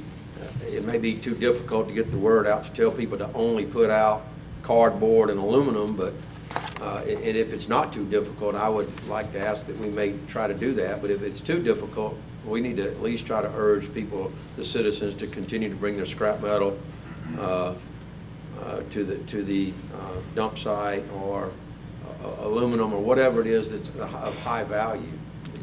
it may be too difficult to get the word out to tell people to only put out cardboard and aluminum, but and if it's not too difficult, I would like to ask that we may try to do that. But if it's too difficult, we need to at least try to urge people, the citizens, to continue to bring their scrap metal to the dump site, or aluminum, or whatever it is that's of high value,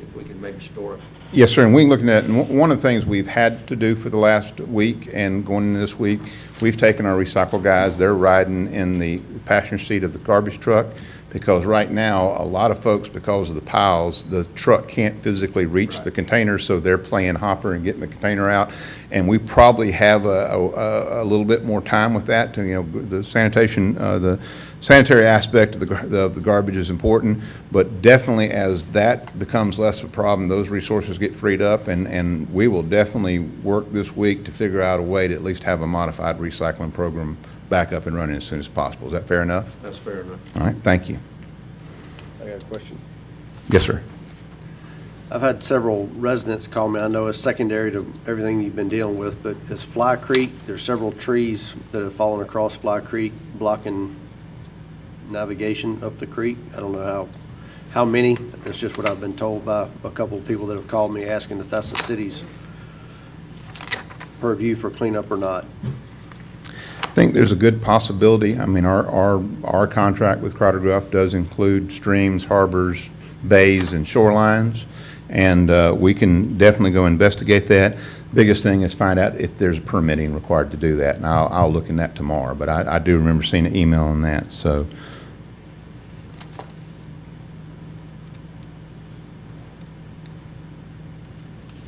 if we can maybe store it. Yes, sir, and we can look at that. And one of the things we've had to do for the last week and going into this week, we've taken our recycle guys, they're riding in the passenger seat of the garbage truck, because right now, a lot of folks, because of the piles, the truck can't physically reach the containers, so they're playing hopper and getting the container out. And we probably have a little bit more time with that. The sanitary aspect of the garbage is important, but definitely as that becomes less of a problem, those resources get freed up, and we will definitely work this week to figure out a way to at least have a modified recycling program back up and running as soon as possible. Is that fair enough? That's fair enough. All right, thank you. I got a question. Yes, sir. I've had several residents call me. I know it's secondary to everything you've been dealing with, but it's Fly Creek. There's several trees that have fallen across Fly Creek, blocking navigation up the creek. I don't know how many. That's just what I've been told by a couple of people that have called me asking if that's the city's purview for cleanup or not. I think there's a good possibility. I mean, our contract with Crowder Guff does include streams, harbors, bays, and shorelines, and we can definitely go investigate that. Biggest thing is find out if there's permitting required to do that, and I'll look in that tomorrow, but I do remember seeing an email on that, so.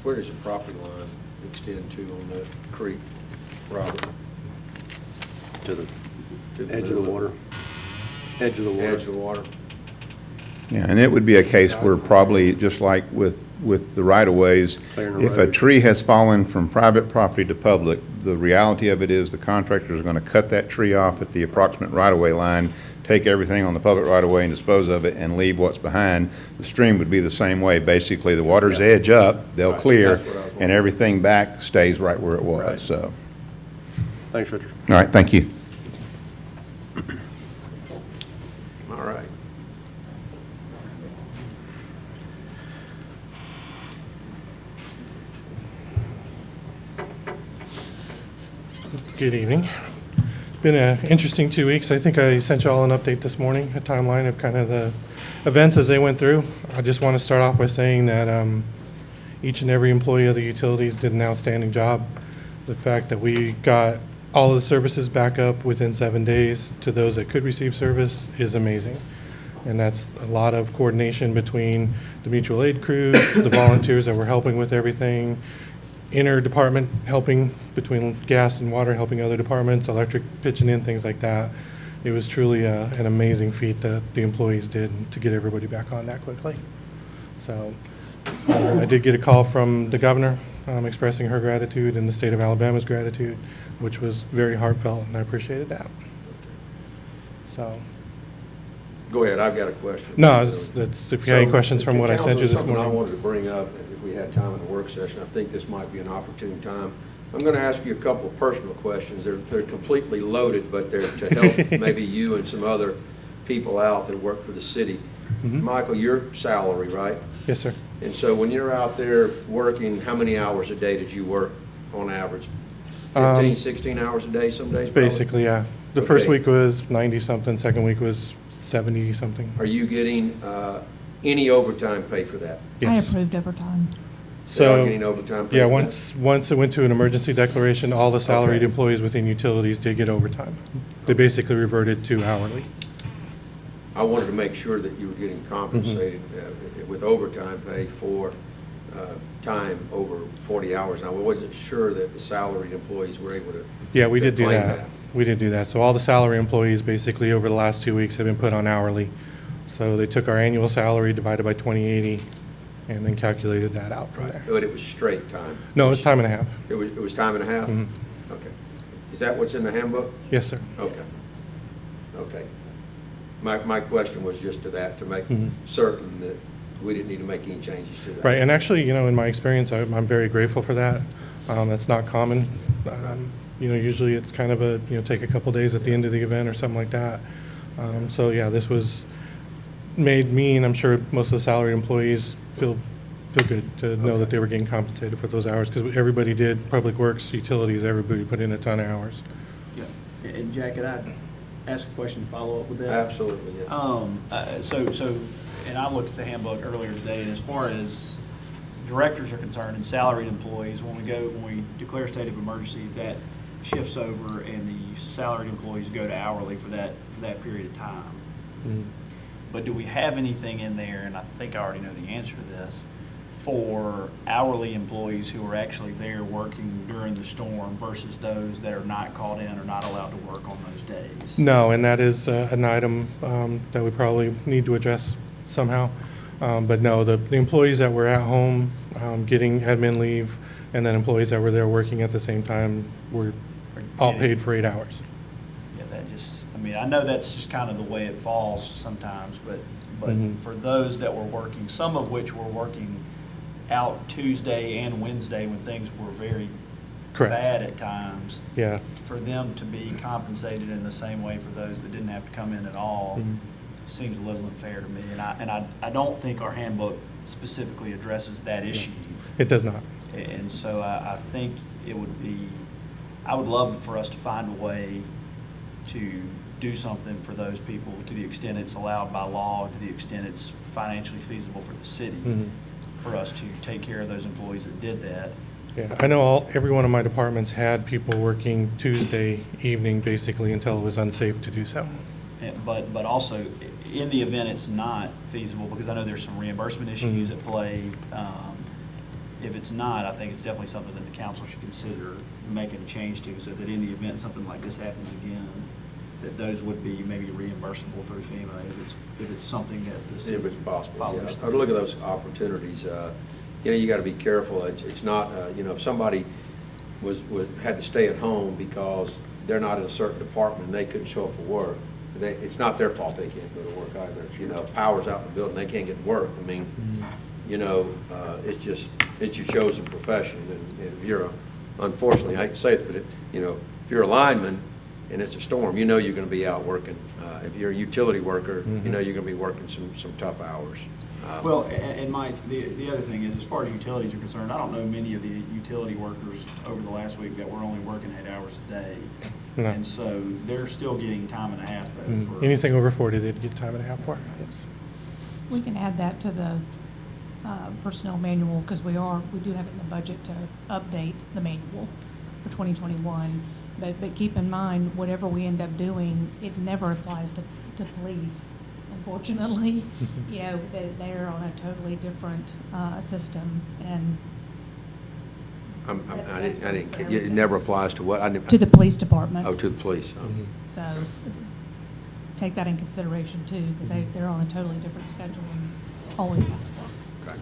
Where does the property line extend to on that creek, Robert? To the edge of the water. Edge of the water. Edge of the water. Yeah, and it would be a case where probably, just like with the right-of-ways, Clearing the if a road. tree has fallen from private property to public, the reality of it is the contractor is going to cut that tree off at the approximate right-of-way line, take everything on the public right-of-way and dispose of it, and leave what's behind. The stream would be the same way. Basically, the water's edge up, they'll Right, clear, that's what I was and everything back stays right where it was, Right. so. Thanks, Richard. All right, thank you. All right. Good evening. Been an interesting 2 weeks. I think I sent you all an update this morning, a timeline of kind of the events as they went through. I just want to start off by saying that each and every employee of the utilities did an outstanding job. The fact that we got all of the services back up within 7 days to those that could receive service is amazing. And that's a lot of coordination between the mutual aid crews, the volunteers that were helping with everything, inter-department helping between gas and water, helping other departments, electric pitching in, things like that. It was truly an amazing feat that the employees did to get everybody back on that quickly. So I did get a call from the governor expressing her gratitude and the state of Alabama's gratitude, which was very heartfelt, and I appreciated that. So, Go ahead, I've got a question. no, that's, if you have any So, questions from what I sent you this Council, something I morning. wanted to bring up, and if we had time in the work session, I think this might be an opportune time. I'm going to ask you a couple of personal questions. They're completely loaded, but they're to help maybe you and some other people out that work for the city. Michael, your salary, right? Yes, sir. And so when you're out there working, how many hours a day did you work on average? 15, 16 hours a day some days? probably? Basically, yeah. The first Okay. week was 90-something, second week was 70-something. Are you getting any overtime pay for that? I Yes. approved overtime. They are So, getting overtime pay yeah, for that? once it went to an emergency declaration, all the salaried Okay. employees within utilities did get overtime. They basically reverted to hourly. I wanted to make sure that you were getting compensated with overtime pay for time over 40 hours. Now, I wasn't sure that the salaried employees were able to. Yeah, we to did do claim that. We did do that. So all the salary employees basically over the last 2 weeks have been put on hourly. So they took our annual salary divided by 2080 and then calculated that out from there. But it was straight time? No, it was time and a half. It was time and a half? Mhm. Okay. Is that what's in the handbook? Yes, sir. Okay. Okay. My question was just to that, to make Mhm. certain that we didn't need to make any changes to that. Right, and actually, in my experience, I'm very grateful for that. That's not common. Usually it's kind of take a couple days at the end of the event or something like that. So, yeah, this made me, and I'm sure most of the salaried employees, feel good to know that they were getting compensated for those hours, because everybody did, public works, utilities, everybody put in a ton of hours. Yeah. And Jack, could I ask a question to follow up with that? Absolutely, yeah. So, and I looked at the handbook earlier today, and as far as directors are concerned and salaried employees, when we declare a state of emergency, that shifts over and the salaried employees go to hourly for that period of time. Mhm. But do we have anything in there, and I think I already know the answer to this, for hourly employees who are actually there working during the storm versus those that are not called in or not allowed to work on those days? No, and that is an item that we probably need to address somehow. But no, the employees that were at home getting admin leave, and then employees that were there working at the same time were all paid for 8 hours. Yeah, I know that's just kind of the way it falls sometimes, but Mhm. for those that were working, some of which were working out Tuesday and Wednesday when things were very Correct. bad at times, Yeah. for them to be compensated in the same way for those that didn't have to come in at all Mhm. seems a little unfair to me. And I don't think our handbook specifically addresses that issue. It does not. And so I think I would love for us to find a way to do something for those people to the extent it's allowed by law, to the extent it's financially feasible for the city, Mhm. for us to take care of those employees that did that. Yeah, I know every one of my departments had people working Tuesday evening basically until it was unsafe to do so. But also, in the event it's not feasible, because I know there's some reimbursement issues at play, if it's not, I think it's definitely something that the council should consider making a change to, so that in the event something like this happens again, that those would be maybe reimbursable through FEMA if it's something that the city If it's possible, follows yeah. through. I'd look at those opportunities. You got to be careful. It's not, if somebody had to stay at home because they're not in a certain department and they couldn't show up for work, it's not their fault they can't go to work either. If power's out in the building, they can't get to work. I mean, it's your chosen profession. And if you're unfortunately, I hate to say this, but if you're a lineman and it's a storm, you're going to be out working. If you're a utility worker, you're going to be working some tough hours. Well, and Mike, the other thing is, as far as utilities are concerned, I don't know many of the utility workers over the last week that were only working 8 hours a day. No. And so they're still getting time and a half though for. Anything over 40, they'd get time and a half for. Yes. We can add that to the personnel manual, because we do have it in the budget to update the manual for 2021. But keep in mind, whatever we end up doing, it never applies to police, unfortunately. They're on a totally different system, and I didn't, it never applies to what? I didn't- To the police department. Oh, to the police. Oh. So take that in consideration too, because they're on a totally different schedule and always have to work. Okay.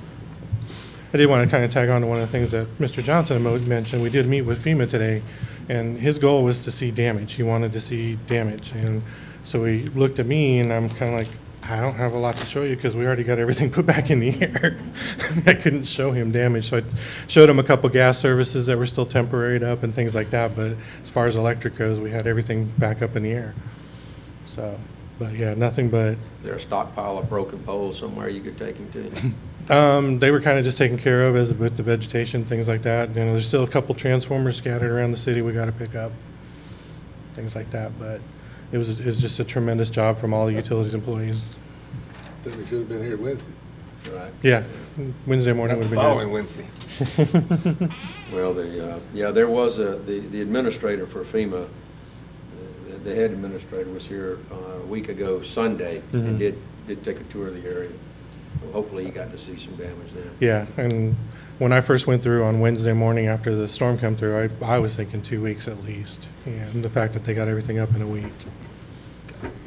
I did want to kind of tag on to one of the things that Mr. Johnson mentioned. We did meet with FEMA today, and his goal was to see damage. He wanted to see damage. And so he looked at me, and I'm kind of like, I don't have a lot to show you because we already got everything put back in the air. I couldn't show him damage. So I showed him a couple gas services that were still temporaried up and things like that. But as far as electric goes, we had everything back up in the air. So, but yeah, nothing but. Is there a stockpile of broken poles somewhere you could take him to? They were kind of just taken care of as with the vegetation, things like that. You know, there's still a couple transformers scattered around the city we got to pick up, things like that. But it was just a tremendous job from all the utilities employees. Then we should have been here Wednesday. Right. Yeah, Wednesday morning would have been Following good. Wednesday. Well, there was the administrator for FEMA, the head administrator was here a week ago Sunday and did take a tour of the area. So hopefully he got to see some damage there. Yeah, and when I first went through on Wednesday morning after the storm come through, I was thinking 2 weeks at least. Yeah, and the fact that they got everything up in a week.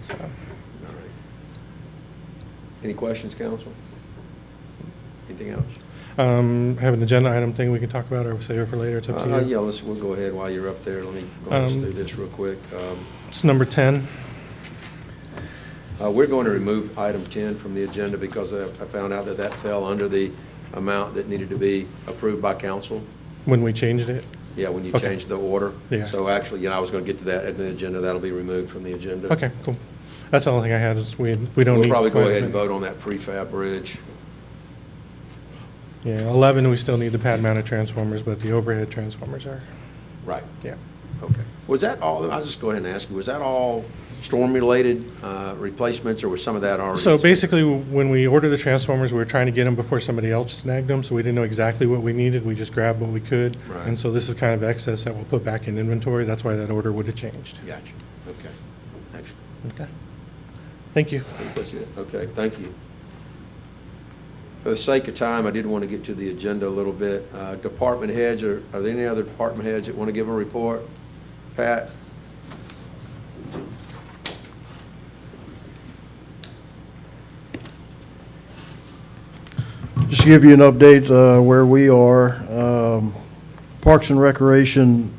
So. All right. Any questions, council? Anything else? Have an agenda item thing we can talk about, or save it for later. It's up to you. Yeah, we'll go ahead while you're up there. Let me run us through this real quick. It's number 10. We're going to remove item 10 from the agenda because I found out that fell under the amount that needed to be approved by council. When we changed it. Yeah, when you Okay. changed the order. Yeah. So actually, I was going to get to that in the agenda. That'll be removed from the agenda. Okay, cool. That's the only thing I had is we don't We'll need. probably go quite ahead as and many. vote on that prefab bridge. Yeah, 11, we still need the pad-mounted transformers, but the overhead transformers are, Right. yeah. Okay. Was that all, I'll just go ahead and ask you, was that all storm-related replacements, or was some of that already? So basically, when we ordered the transformers, we were trying to get them before somebody else snagged them, so we didn't know exactly what we needed. We just grabbed what we could. Right. And so this is kind of excess that we'll put back in inventory. That's why that order would have changed. Gotcha. Okay. Excellent. Okay. Thank you. I think that's it. Okay, thank you. For the sake of time, I did want to get to the agenda a little bit. Department heads, are there any other department heads that want to give a report? Pat? Just to give you an update where we are, Parks and Recreation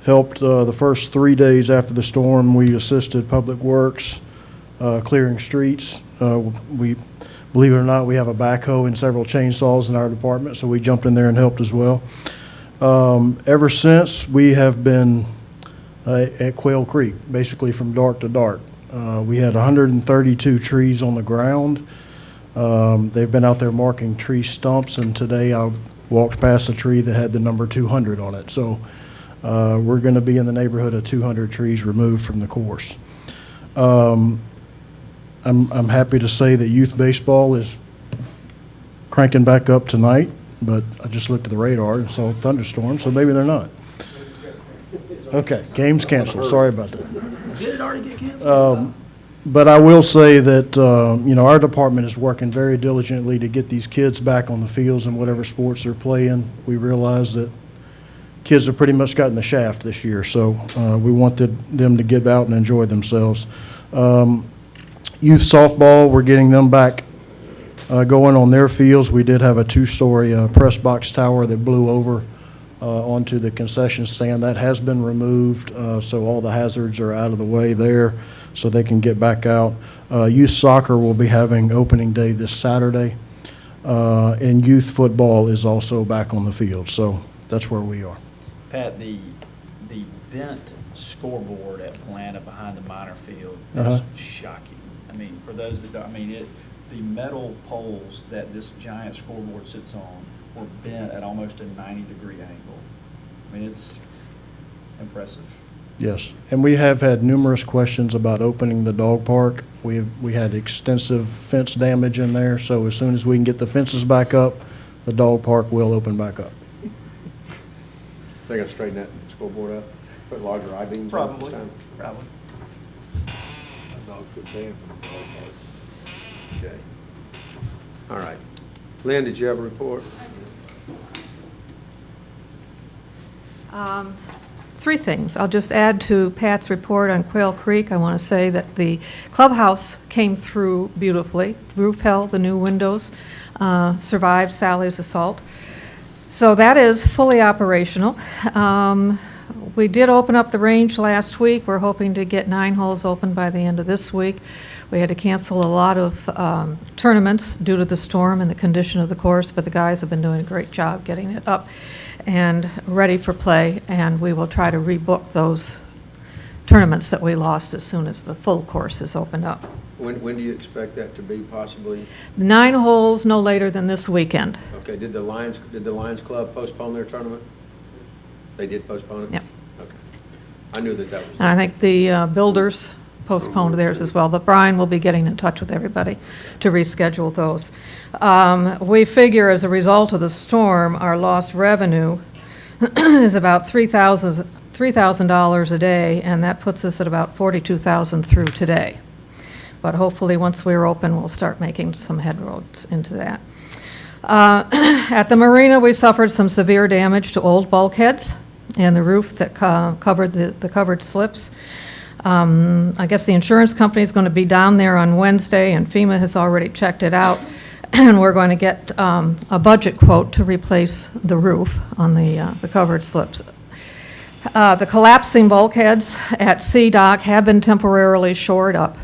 helped the first 3 days after the storm. We assisted Public Works clearing streets. We, believe it or not, we have a backhoe and several chainsaws in our department, so we jumped in there and helped as well. Ever since, we have been at Quail Creek, basically from dark to dark. We had 132 trees on the ground. They've been out there marking tree stumps, and today I walked past a tree that had the number 200 on it. So we're going to be in the neighborhood of 200 trees removed from the course. I'm happy to say that youth baseball is cranking back up tonight, but I just looked at the radar and saw a thunderstorm, so maybe they're not. Okay, game's canceled. Sorry about that. Did it already get canceled? But I will say that, our department is working very diligently to get these kids back on the fields and whatever sports they're playing. We realize that kids have pretty much gotten the shaft this year, so we want them to get out and enjoy themselves. Youth softball, we're getting them back going on their fields. We did have a 2-story press box tower that blew over onto the concession stand. That has been removed, so all the hazards are out of the way there, so they can get back out. Youth soccer will be having opening day this Saturday, and youth football is also back on the field, so that's where we are. Pat, the bent scoreboard at Atlanta behind the minor field Uh-huh. is shocking. I mean, for those that don't, the metal poles that this giant scoreboard sits on were bent at almost a 90-degree angle. I mean, it's impressive. Yes, and we have had numerous questions about opening the dog park. We had extensive fence damage in there, so as soon as we can get the fences back up, the dog park will open back up. They're going to straighten that scoreboard up, put larger I-beams on it this time? Probably. Okay. All right. Lynn, did you have a report? Three things. I'll just add to Pat's report on Quail Creek. I want to say that the clubhouse came through beautifully. The roof held, the new windows survived Sally's assault. So that is fully operational. We did open up the range last week. We're hoping to get 9 holes open by the end of this week. We had to cancel a lot of tournaments due to the storm and the condition of the course, but the guys have been doing a great job getting it up and ready for play, and we will try to rebook those tournaments that we lost as soon as the full course is opened up. When do you expect that to be possibly? 9 holes no later than this weekend. Okay, did the Lions Club postpone their tournament? They did postpone it? Yep. Okay. I knew that was. And I think the builders postponed theirs as well, but Brian will be getting in touch with everybody to reschedule those. We figure as a result of the storm, our lost revenue is about $3,000 a day, and that puts us at about $42,000 through today. But hopefully, once we're open, we'll start making some headroads into that. At the marina, we suffered some severe damage to old bulkheads and the roof that covered the covered slips. I guess the insurance company is going to be down there on Wednesday, and FEMA has already checked it out, and we're going to get a budget quote to replace the roof on the covered slips. The collapsing bulkheads at Sea Dock have been temporarily shored up,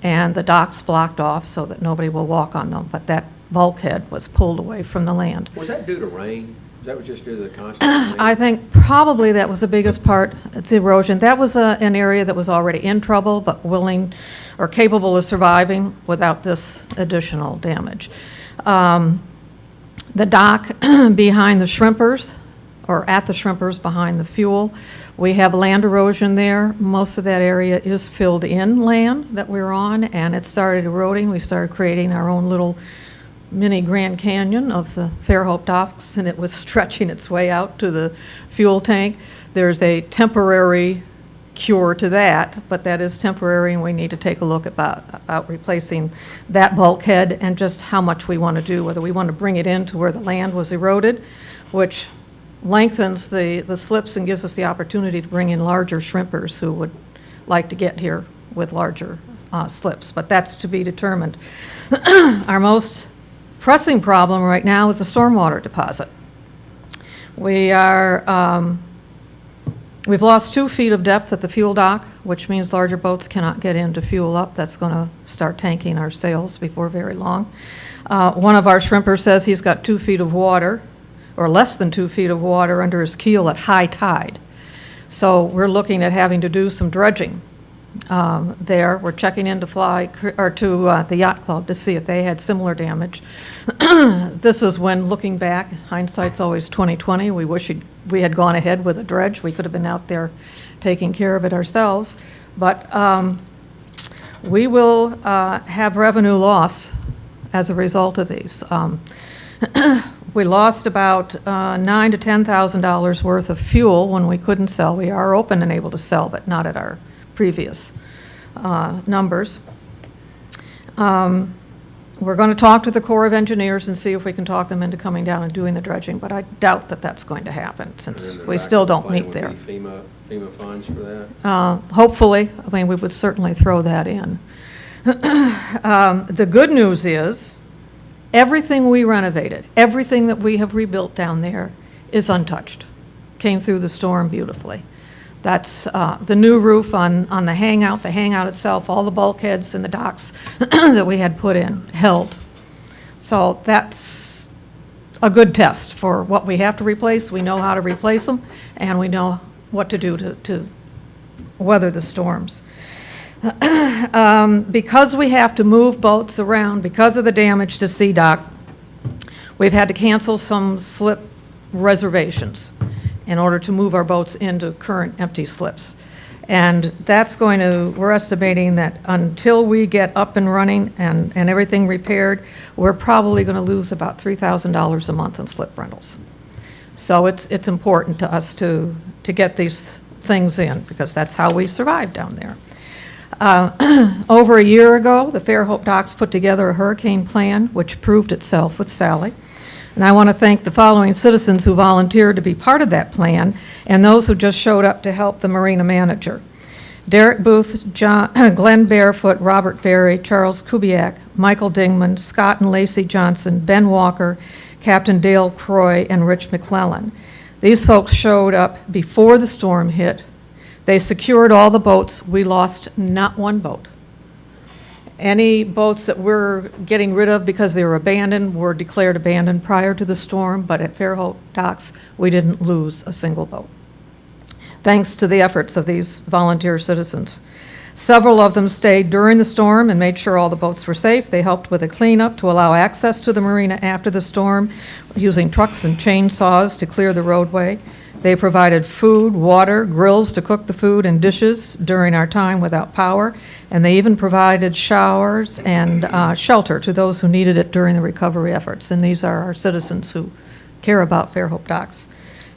and the docks blocked off so that nobody will walk on them, but that bulkhead was pulled away from the land. Was that due to rain? That was just due to the constant rain? I think probably that was the biggest part. It's erosion. That was an area that was already in trouble, but willing or capable of surviving without this additional damage. The dock behind the shrimpers, or at the shrimpers behind the fuel, we have land erosion there. Most of that area is filled in land that we're on, and it started eroding. We started creating our own little mini Grand Canyon of the Fairhope docks, and it was stretching its way out to the fuel tank. There's a temporary cure to that, but that is temporary, and we need to take a look about replacing that bulkhead and just how much we want to do, whether we want to bring it in to where the land was eroded, which lengthens the slips and gives us the opportunity to bring in larger shrimpers who would like to get here with larger slips, but that's to be determined. Our most pressing problem right now is the stormwater deposit. We've lost 2 feet of depth at the fuel dock, which means larger boats cannot get in to fuel up. That's going to start tanking our sales before very long. One of our shrimpers says he's got 2 feet of water, or less than 2 feet of water under his keel at high tide. So we're looking at having to do some dredging there. We're checking into the yacht club to see if they had similar damage. This is when, looking back, hindsight's always 20/20. We wish we had gone ahead with a dredge. We could have been out there taking care of it ourselves. But we will have revenue loss as a result of these. We lost about $9,000 to $10,000 worth of fuel when we couldn't sell. We are open and able to sell, but not at our previous numbers. We're going to talk to the Corps of Engineers and see if we can talk them into coming down and doing the dredging, but I doubt that that's going to happen since we still don't meet there. FEMA funds for that? Hopefully. I mean, we would certainly throw that in. The good news is everything we renovated, everything that we have rebuilt down there is untouched. Came through the storm beautifully. That's the new roof on the hangout itself, all the bulkheads and the docks that we had put in held. So that's a good test for what we have to replace. We know how to replace them, and we know what to do to weather the storms. Because we have to move boats around, because of the damage to Sea Dock, we've had to cancel some slip reservations in order to move our boats into current empty slips. And that's we're estimating that until we get up and running and everything repaired, we're probably going to lose about $3,000 a month in slip rentals. So it's important to us to get these things in, because that's how we survive down there. Over a year ago, the Fairhope docks put together a hurricane plan, which proved itself with Sally. And I want to thank the following citizens who volunteered to be part of that plan and those who just showed up to help the marina manager. Derek Booth, Glenn Barefoot, Robert Berry, Charles Kubiak, Michael Dingman, Scott and Lacey Johnson, Ben Walker, Captain Dale Croy, and Rich McClellan. These folks showed up before the storm hit. They secured all the boats. We lost not one boat. Any boats that we're getting rid of because they were abandoned were declared abandoned prior to the storm, but at Fairhope docks, we didn't lose a single boat, thanks to the efforts of these volunteer citizens. Several of them stayed during the storm and made sure all the boats were safe. They helped with a cleanup to allow access to the marina after the storm, using trucks and chainsaws to clear the roadway. They provided food, water, grills to cook the food and dishes during our time without power, and they even provided showers and shelter to those who needed it during the recovery efforts. And these are our citizens who care about Fairhope docks.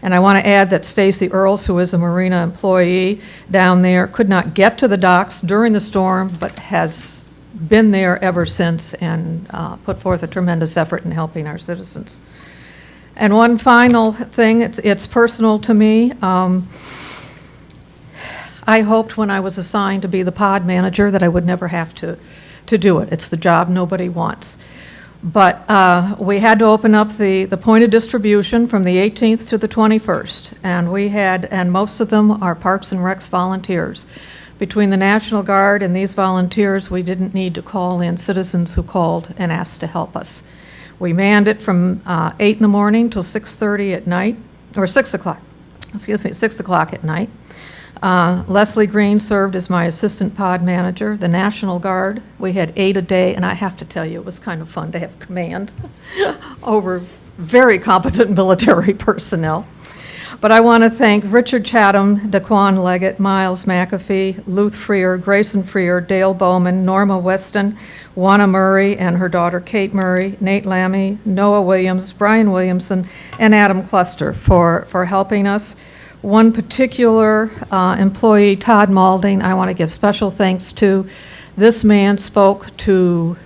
And I want to add that Stacy Earls, who is a marina employee down there, could not get to the docks during the storm, but has been there ever since and put forth a tremendous effort in helping our citizens. And one final thing, it's personal to me. I hoped when I was assigned to be the pod manager that I would never have to do it. It's the job nobody wants. But we had to open up the point of distribution from the 18th to the 21st, and most of them are Parks and Recs volunteers. Between the National Guard and these volunteers, we didn't need to call in citizens who called and asked to help us. We manned it from 8 in the morning till 6:30 at night, or 6 o'clock, 6 o'clock at night. Leslie Green served as my assistant pod manager. The National Guard, we had 8 a day, and I have to tell you, it was kind of fun to have command over very competent military personnel. But I want to thank Richard Chatham, Daquan Leggett, Miles McAfee, Luth Freer, Grayson Freer, Dale Bowman, Norma Weston, Juana Murray and her daughter Kate Murray, Nate Lammy, Noah Williams, Brian Williamson, and Adam Cluster for helping us. One particular employee, Todd Malding, I want to give special thanks to. This man spoke to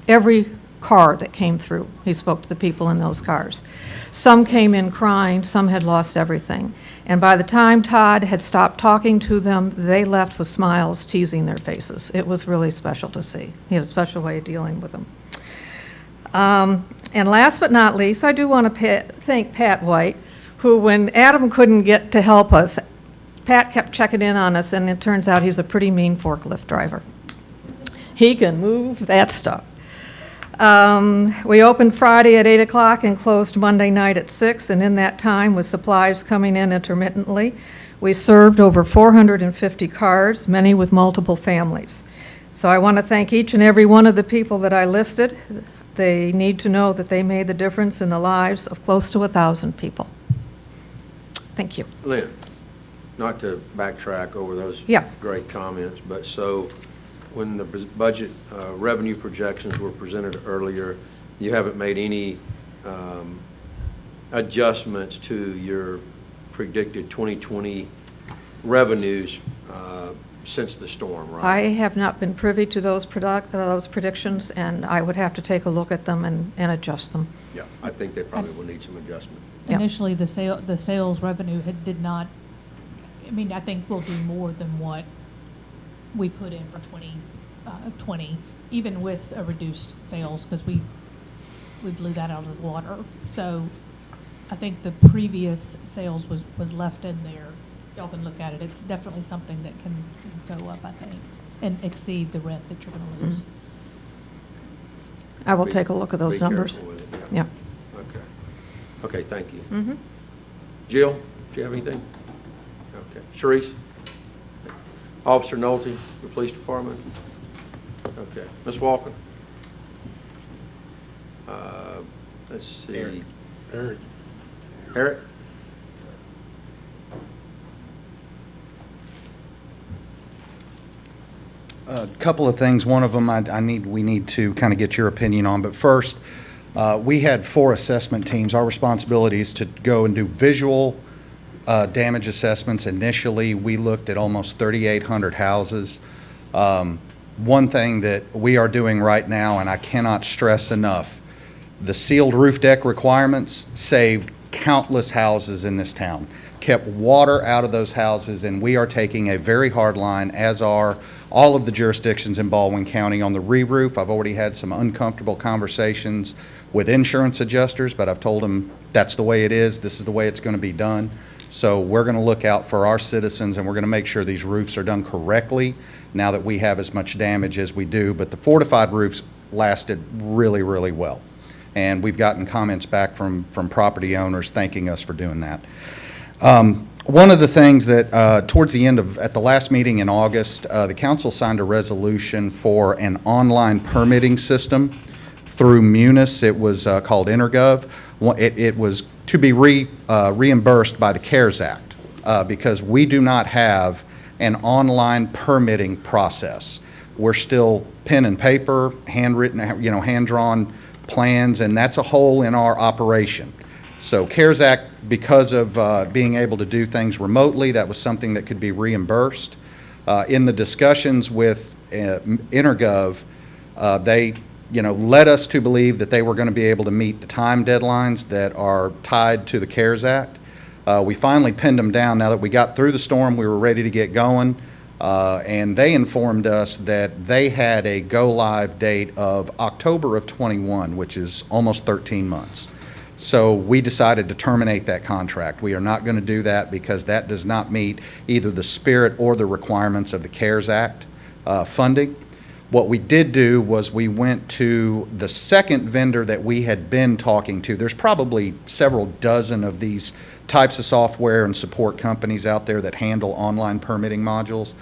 every car that came through. He spoke to the people in those cars. Some came in crying, some had lost everything. And by the time Todd had stopped talking to them, they left with smiles teasing their faces. It was really special to see. He had a special way of dealing with them. And last but not least, I do want to thank Pat White, who, when Adam couldn't get to help us, Pat kept checking in on us, and it turns out he's a pretty mean forklift driver. He can move that stuff. We opened Friday at 8 o'clock and closed Monday night at 6, and in that time, with supplies coming in intermittently, we served over 450 cars, many with multiple families. So I want to thank each and every one of the people that I listed. They need to know that they made the difference in the lives of close to 1,000 people. Thank you. Lynn, not to backtrack over those Yeah. great comments, but so when the budget revenue projections were presented earlier, you haven't made any adjustments to your predicted 2020 revenues since the storm, right? I have not been privy to those predictions, and I would have to take a look at them and adjust them. Yeah, I think they probably will need some adjustment. Yeah. Initially, the sales revenue did not, I mean, I think we'll do more than what we put in for 2020, even with a reduced sales, because we blew that out of the water. So I think the previous sales was left in there. Y'all can look at it. It's definitely something that can go up, I think, and exceed the rent that you're going to lose. I will take a look at those Be numbers. careful with it, Yeah. Okay. Okay, thank you. Mm-hmm. Jill, do you have anything? Okay. Sharice? Officer Nolte, the police department? Okay. Ms. Walker? Let's see. Eric? A couple of things. One of them we need to kind of get your opinion on. But first, we had 4 assessment teams. Our responsibility is to go and do visual damage assessments. Initially, we looked at almost 3,800 houses. One thing that we are doing right now, and I cannot stress enough, The sealed roof deck requirements saved countless houses in this town, kept water out of those houses, and we are taking a very hard line, as are all of the jurisdictions in Baldwin County on the re-roof. I've already had some uncomfortable conversations with insurance adjusters, but I've told them that's the way it is. This is the way it's going to be done. So we're going to look out for our citizens, and we're going to make sure these roofs are done correctly now that we have as much damage as we do. But the fortified roofs lasted really, really well. And we've gotten comments back from property owners thanking us for doing that. One of the things that towards the end of, at the last meeting in August, the council signed a resolution for an online permitting system through Munis. It was called Intergov. It was to be reimbursed by the CARES Act because we do not have an online permitting process. We're still pen and paper, handwritten, hand-drawn plans, and that's a hole in our operation. So CARES Act, because of being able to do things remotely, that was something that could be reimbursed. In the discussions with Intergov, they led us to believe that they were going to be able to meet the time deadlines that are tied to the CARES Act. We finally pinned them down. Now that we got through the storm, we were ready to get going, and they informed us that they had a go-live date of October of 21, which is almost 13 months. So we decided to terminate that contract. We are not going to do that because that does not meet either the spirit or the requirements of the CARES Act funding. What we did do was we went to the second vendor that we had been talking to. There's probably several dozen of these types of software and support companies out there that handle online permitting modules.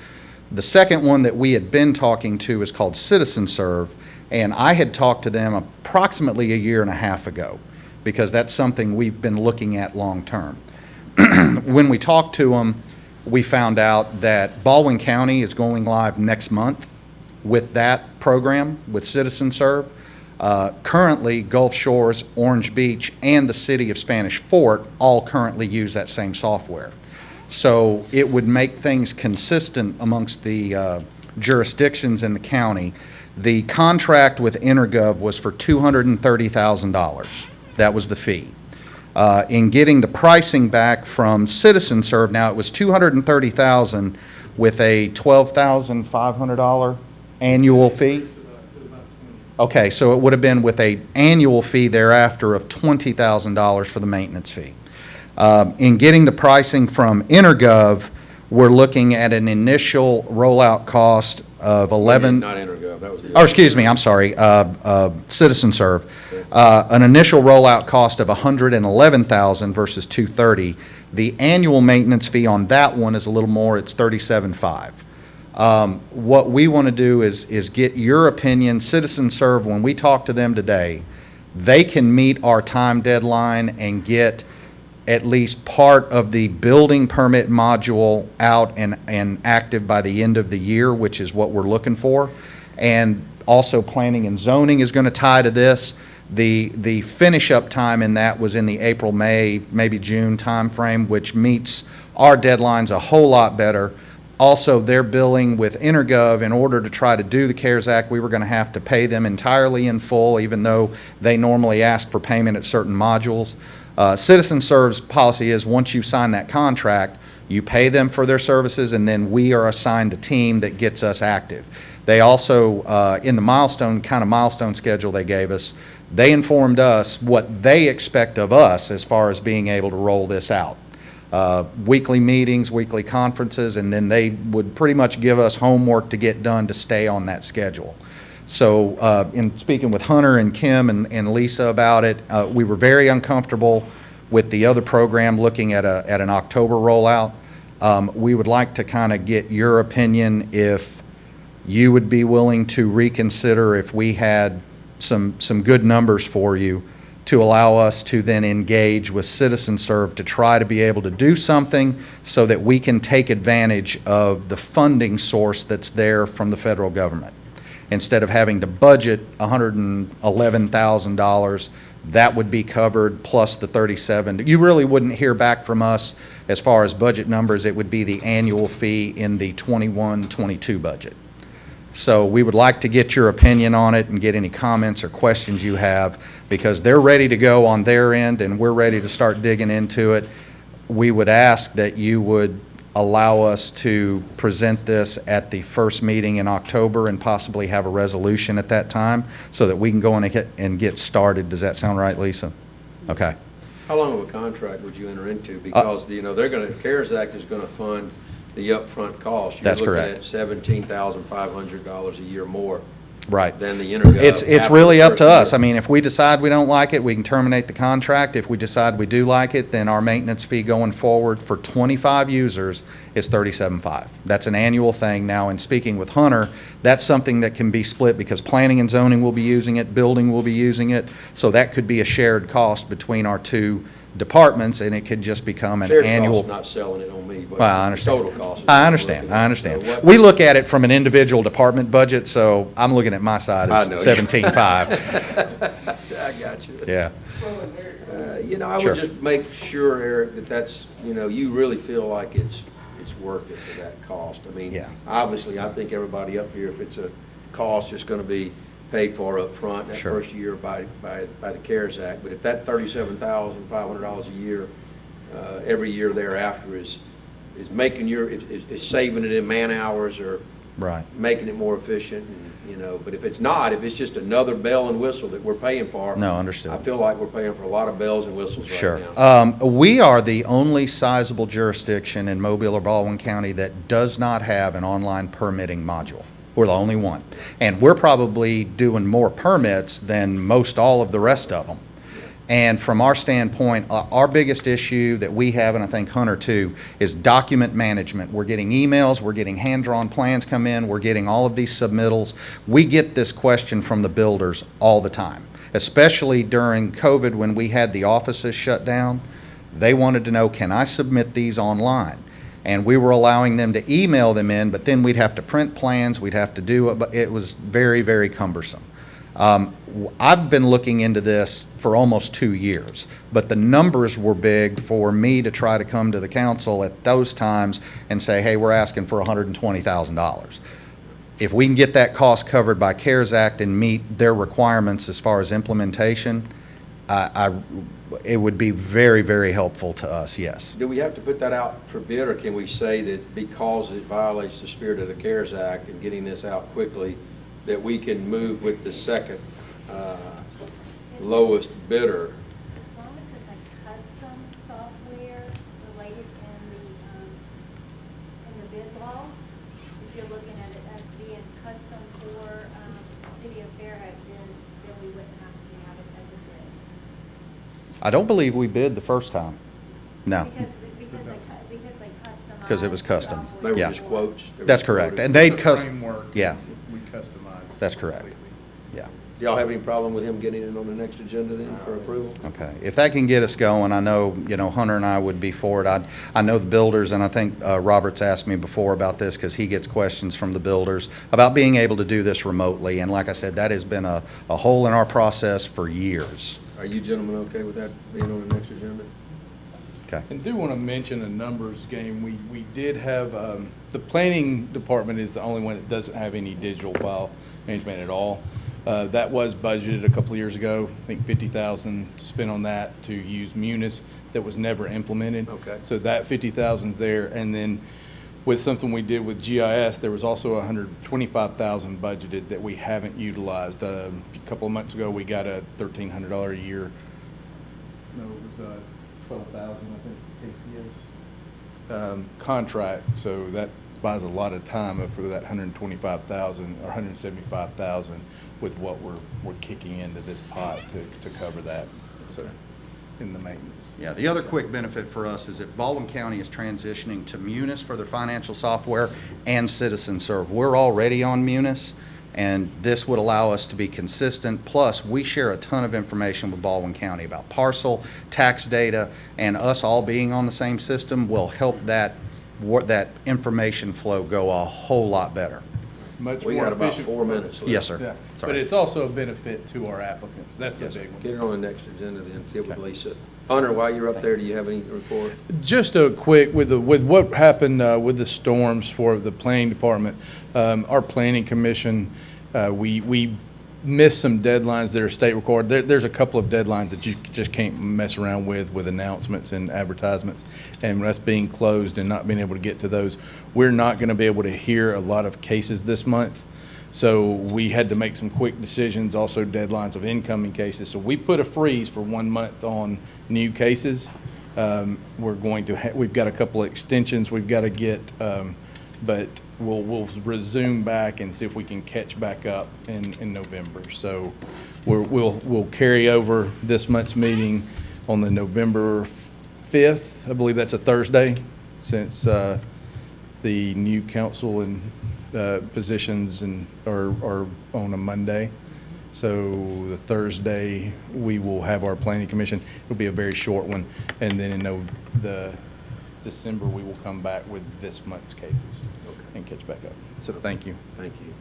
The second one that we had been talking to is called CitizenServe, and I had talked to them approximately a year and a half ago, because that's something we've been looking at long term. When we talked to them, we found out that Baldwin County is going live next month with that program, with CitizenServe. Currently, Gulf Shores, Orange Beach, and the city of Spanish Fort all currently use that same software. So it would make things consistent amongst the jurisdictions in the county. The contract with Intergov was for $230,000. That was the fee. In getting the pricing back from CitizenServe, now it was $230,000 with a $12,500 annual fee. Okay, so it would have been with an annual fee thereafter of $20,000 for the maintenance fee. In getting the pricing from Intergov, we're looking at an initial rollout cost of Not Intergov, that was the. or excuse me, I'm sorry, CitizenServe. An initial rollout cost of $111,000 versus $230,000. The annual maintenance fee on that one is a little more, it's $37,500. What we want to do is get your opinion. CitizenServe, when we talk to them today, they can meet our time deadline and get at least part of the building permit module out and active by the end of the year, which is what we're looking for. And also planning and zoning is going to tie to this. The finish up time in that was in the April, May, maybe June timeframe, which meets our deadlines a whole lot better. Also, they're billing with Intergov. In order to try to do the CARES Act, we were going to have to pay them entirely in full, even though they normally ask for payment at certain modules. CitizenServe's policy is once you sign that contract, you pay them for their services, and then we are assigned a team that gets us active. They also, in the milestone schedule they gave us, they informed us what they expect of us as far as being able to roll this out. Weekly meetings, weekly conferences, and then they would pretty much give us homework to get done to stay on that schedule. So in speaking with Hunter and Kim and Lisa about it, we were very uncomfortable with the other program looking at an October rollout. We would like to kind of get your opinion if you would be willing to reconsider if we had some good numbers for you to allow us to then engage with CitizenServe to try to be able to do something so that we can take advantage of the funding source that's there from the federal government. Instead of having to budget $111,000, that would be covered plus the $37,000. You really wouldn't hear back from us as far as budget numbers. It would be the annual fee in the 21-22 budget. So we would like to get your opinion on it and get any comments or questions you have, because they're ready to go on their end, and we're ready to start digging into it. We would ask that you would allow us to present this at the first meeting in October and possibly have a resolution at that time so that we can go in and get started. Does that sound right, Lisa? Okay. How long of a contract would you enter into? Because, you know, they're going to, CARES Act is going to fund the upfront cost. That's You're correct. looking at $17,500 a year more Right. than the intergov. It's after really the up first to us. year. I mean, if we decide we don't like it, we can terminate the contract. If we decide we do like it, then our maintenance fee going forward for 25 users is $37.5. That's an annual thing. Now, in speaking with Hunter, that's something that can be split because planning and zoning will be using it, building will be using it. So that could be a shared cost between our two departments, and it could just become an Shared annual. cost, not selling it on me, but Well, I understand. total cost. is I what understand, we're I looking at. understand. So what- We look at it from an individual department budget, so I'm looking at my side I as know. 17.5. I got you. Yeah. You know, I Sure. would just make sure, Eric, that that's, you know, you really feel like it's worth it for that cost. I mean, Yeah. obviously, I think everybody up here, if it's a cost, it's going to be paid for up front that Sure. first year by the CARES Act. But if that $37,500 a year, every year thereafter is making is saving it in man hours or Right. making it more efficient, and, you know, but if it's not, if it's just another bell and whistle that we're paying for. No, understood. I feel like we're paying for a lot of bells and whistles right Sure. now. We are the only sizable jurisdiction in Mobile or Baldwin County that does not have an online permitting module. We're the only one. And we're probably doing more permits than most all of the rest of them. And from our standpoint, our biggest issue that we have, and I think Hunter too, is document management. We're getting emails, we're getting hand-drawn plans come in, we're getting all of these submittals. We get this question from the builders all the time, especially during COVID when we had the offices shut down. They wanted to know, can I submit these online? And we were allowing them to email them in, but then we'd have to print plans, we'd have to do it, but it was very, very cumbersome. I've been looking into this for almost 2 years, but the numbers were big for me to try to come to the council at those times and say, hey, we're asking for $120,000. If we can get that cost covered by CARES Act and meet their requirements as far as implementation, it would be very, very helpful to us, yes. Do we have to put that out for bid, or can we say that because it violates the spirit of the CARES Act and getting this out quickly, that we can move with the second lowest bidder? As long as it's a custom software related in the bid law, if you're looking at it as being custom for City of Fairhope, then we wouldn't have to have it as a bid. I don't believe we bid the first time. No, Because they customized. because it was custom. software. They were Yeah. just quotes? They were That's just correct. quoted? And they The framework, yeah, we customize. that's correct. completely. Yeah. Do y'all have any problem with him getting it on the next agenda then for approval? Okay, if that can get us going, I know, Hunter and I would be for it. I know the builders, and I think Robert's asked me before about this because he gets questions from the builders about being able to do this remotely. And like I said, that has been a hole in our process for years. Are you gentlemen okay with that being on the next agenda? Okay. And do want to mention a numbers game. We did have, the planning department is the only one that doesn't have any digital file management at all. That was budgeted a couple of years ago, I think $50,000 to spend on that to use Munis. That was never implemented. Okay. So that $50,000's there. And then with something we did with GIS, there was also $125,000 budgeted that we haven't utilized. A couple of months ago, we got a $1,300 a year. No, it was 12,000, I think, KCS. Contract, so that buys a lot of time for that 125,000 or 175,000 with what we're kicking into this pot to cover that, so, in the maintenance. Yeah, the other quick benefit for us is that Baldwin County is transitioning to Munis for their financial software and Citizen Serve. We're already on Munis, and this would allow us to be consistent. Plus, we share a ton of information with Baldwin County about parcel, tax data, and us all being on the same system will help that information flow go a whole lot better. Much We more got about efficient 4 for us. minutes left. Yes, sir. Yeah, Sorry. but it's also a benefit to our applicants. That's the Yes, sir. big one. Get it on the next agenda then, get with Okay. Lisa. Hunter, while you're up there, do you have any report? Just a quick, with what happened with the storms for the planning department, our planning commission, we missed some deadlines that are state required. There's a couple of deadlines that you just can't mess around with announcements and advertisements, and us being closed and not being able to get to those. We're not going to be able to hear a lot of cases this month, so we had to make some quick decisions, also deadlines of incoming cases. So we put a freeze for 1 month on new cases. We're going to, we've got a couple of extensions we've got to get, but we'll resume back and see if we can catch back up in November. So we'll carry over this month's meeting on the November 5th. I believe that's a Thursday, since the new council and positions are on a Monday. So the Thursday, we will have our planning commission. It'll be a very short one. And then in the December, we will come back with this month's cases and catch back up. So thank you. Thank you.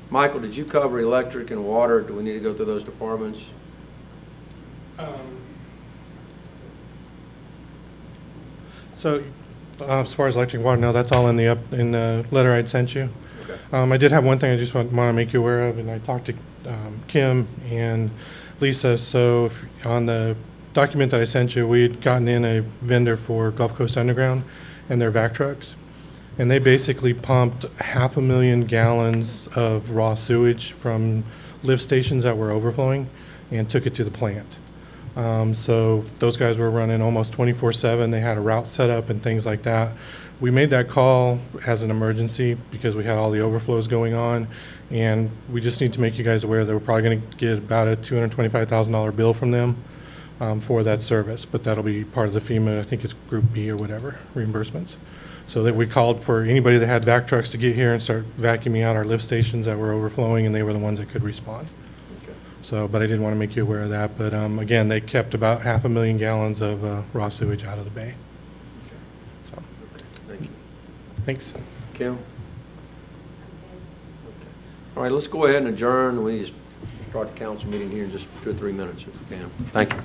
Michael, did you cover electric and water? Do we need to go through those departments? So, as far as electric and water, no, that's all in the letter I'd sent you. I did have one thing I just want to make you aware of, and I talked to Kim and Lisa. So on the document that I sent you, we had gotten in a vendor for Gulf Coast Underground and their vac trucks, and they basically pumped 500,000 gallons of raw sewage from lift stations that were overflowing and took it to the plant. So those guys were running almost 24/7. They had a route set up and things like that. We made that call as an emergency because we had all the overflows going on, and we just need to make you guys aware that we're probably going to get about a $225,000 bill from them for that service, but that'll be part of the FEMA, I think it's Group B or whatever, reimbursements. So that we called for anybody that had vac trucks to get here and start vacuuming out our lift stations that were overflowing, and they were the ones that could respond. So, but I did want to make you aware of that. But again, they kept about 500,000 gallons of raw sewage out of the bay. So, Thank you. thanks. Kim? Okay. All right, let's go ahead and adjourn. We need to start the council meeting here in just 2 or 3 minutes if we can. Thank you.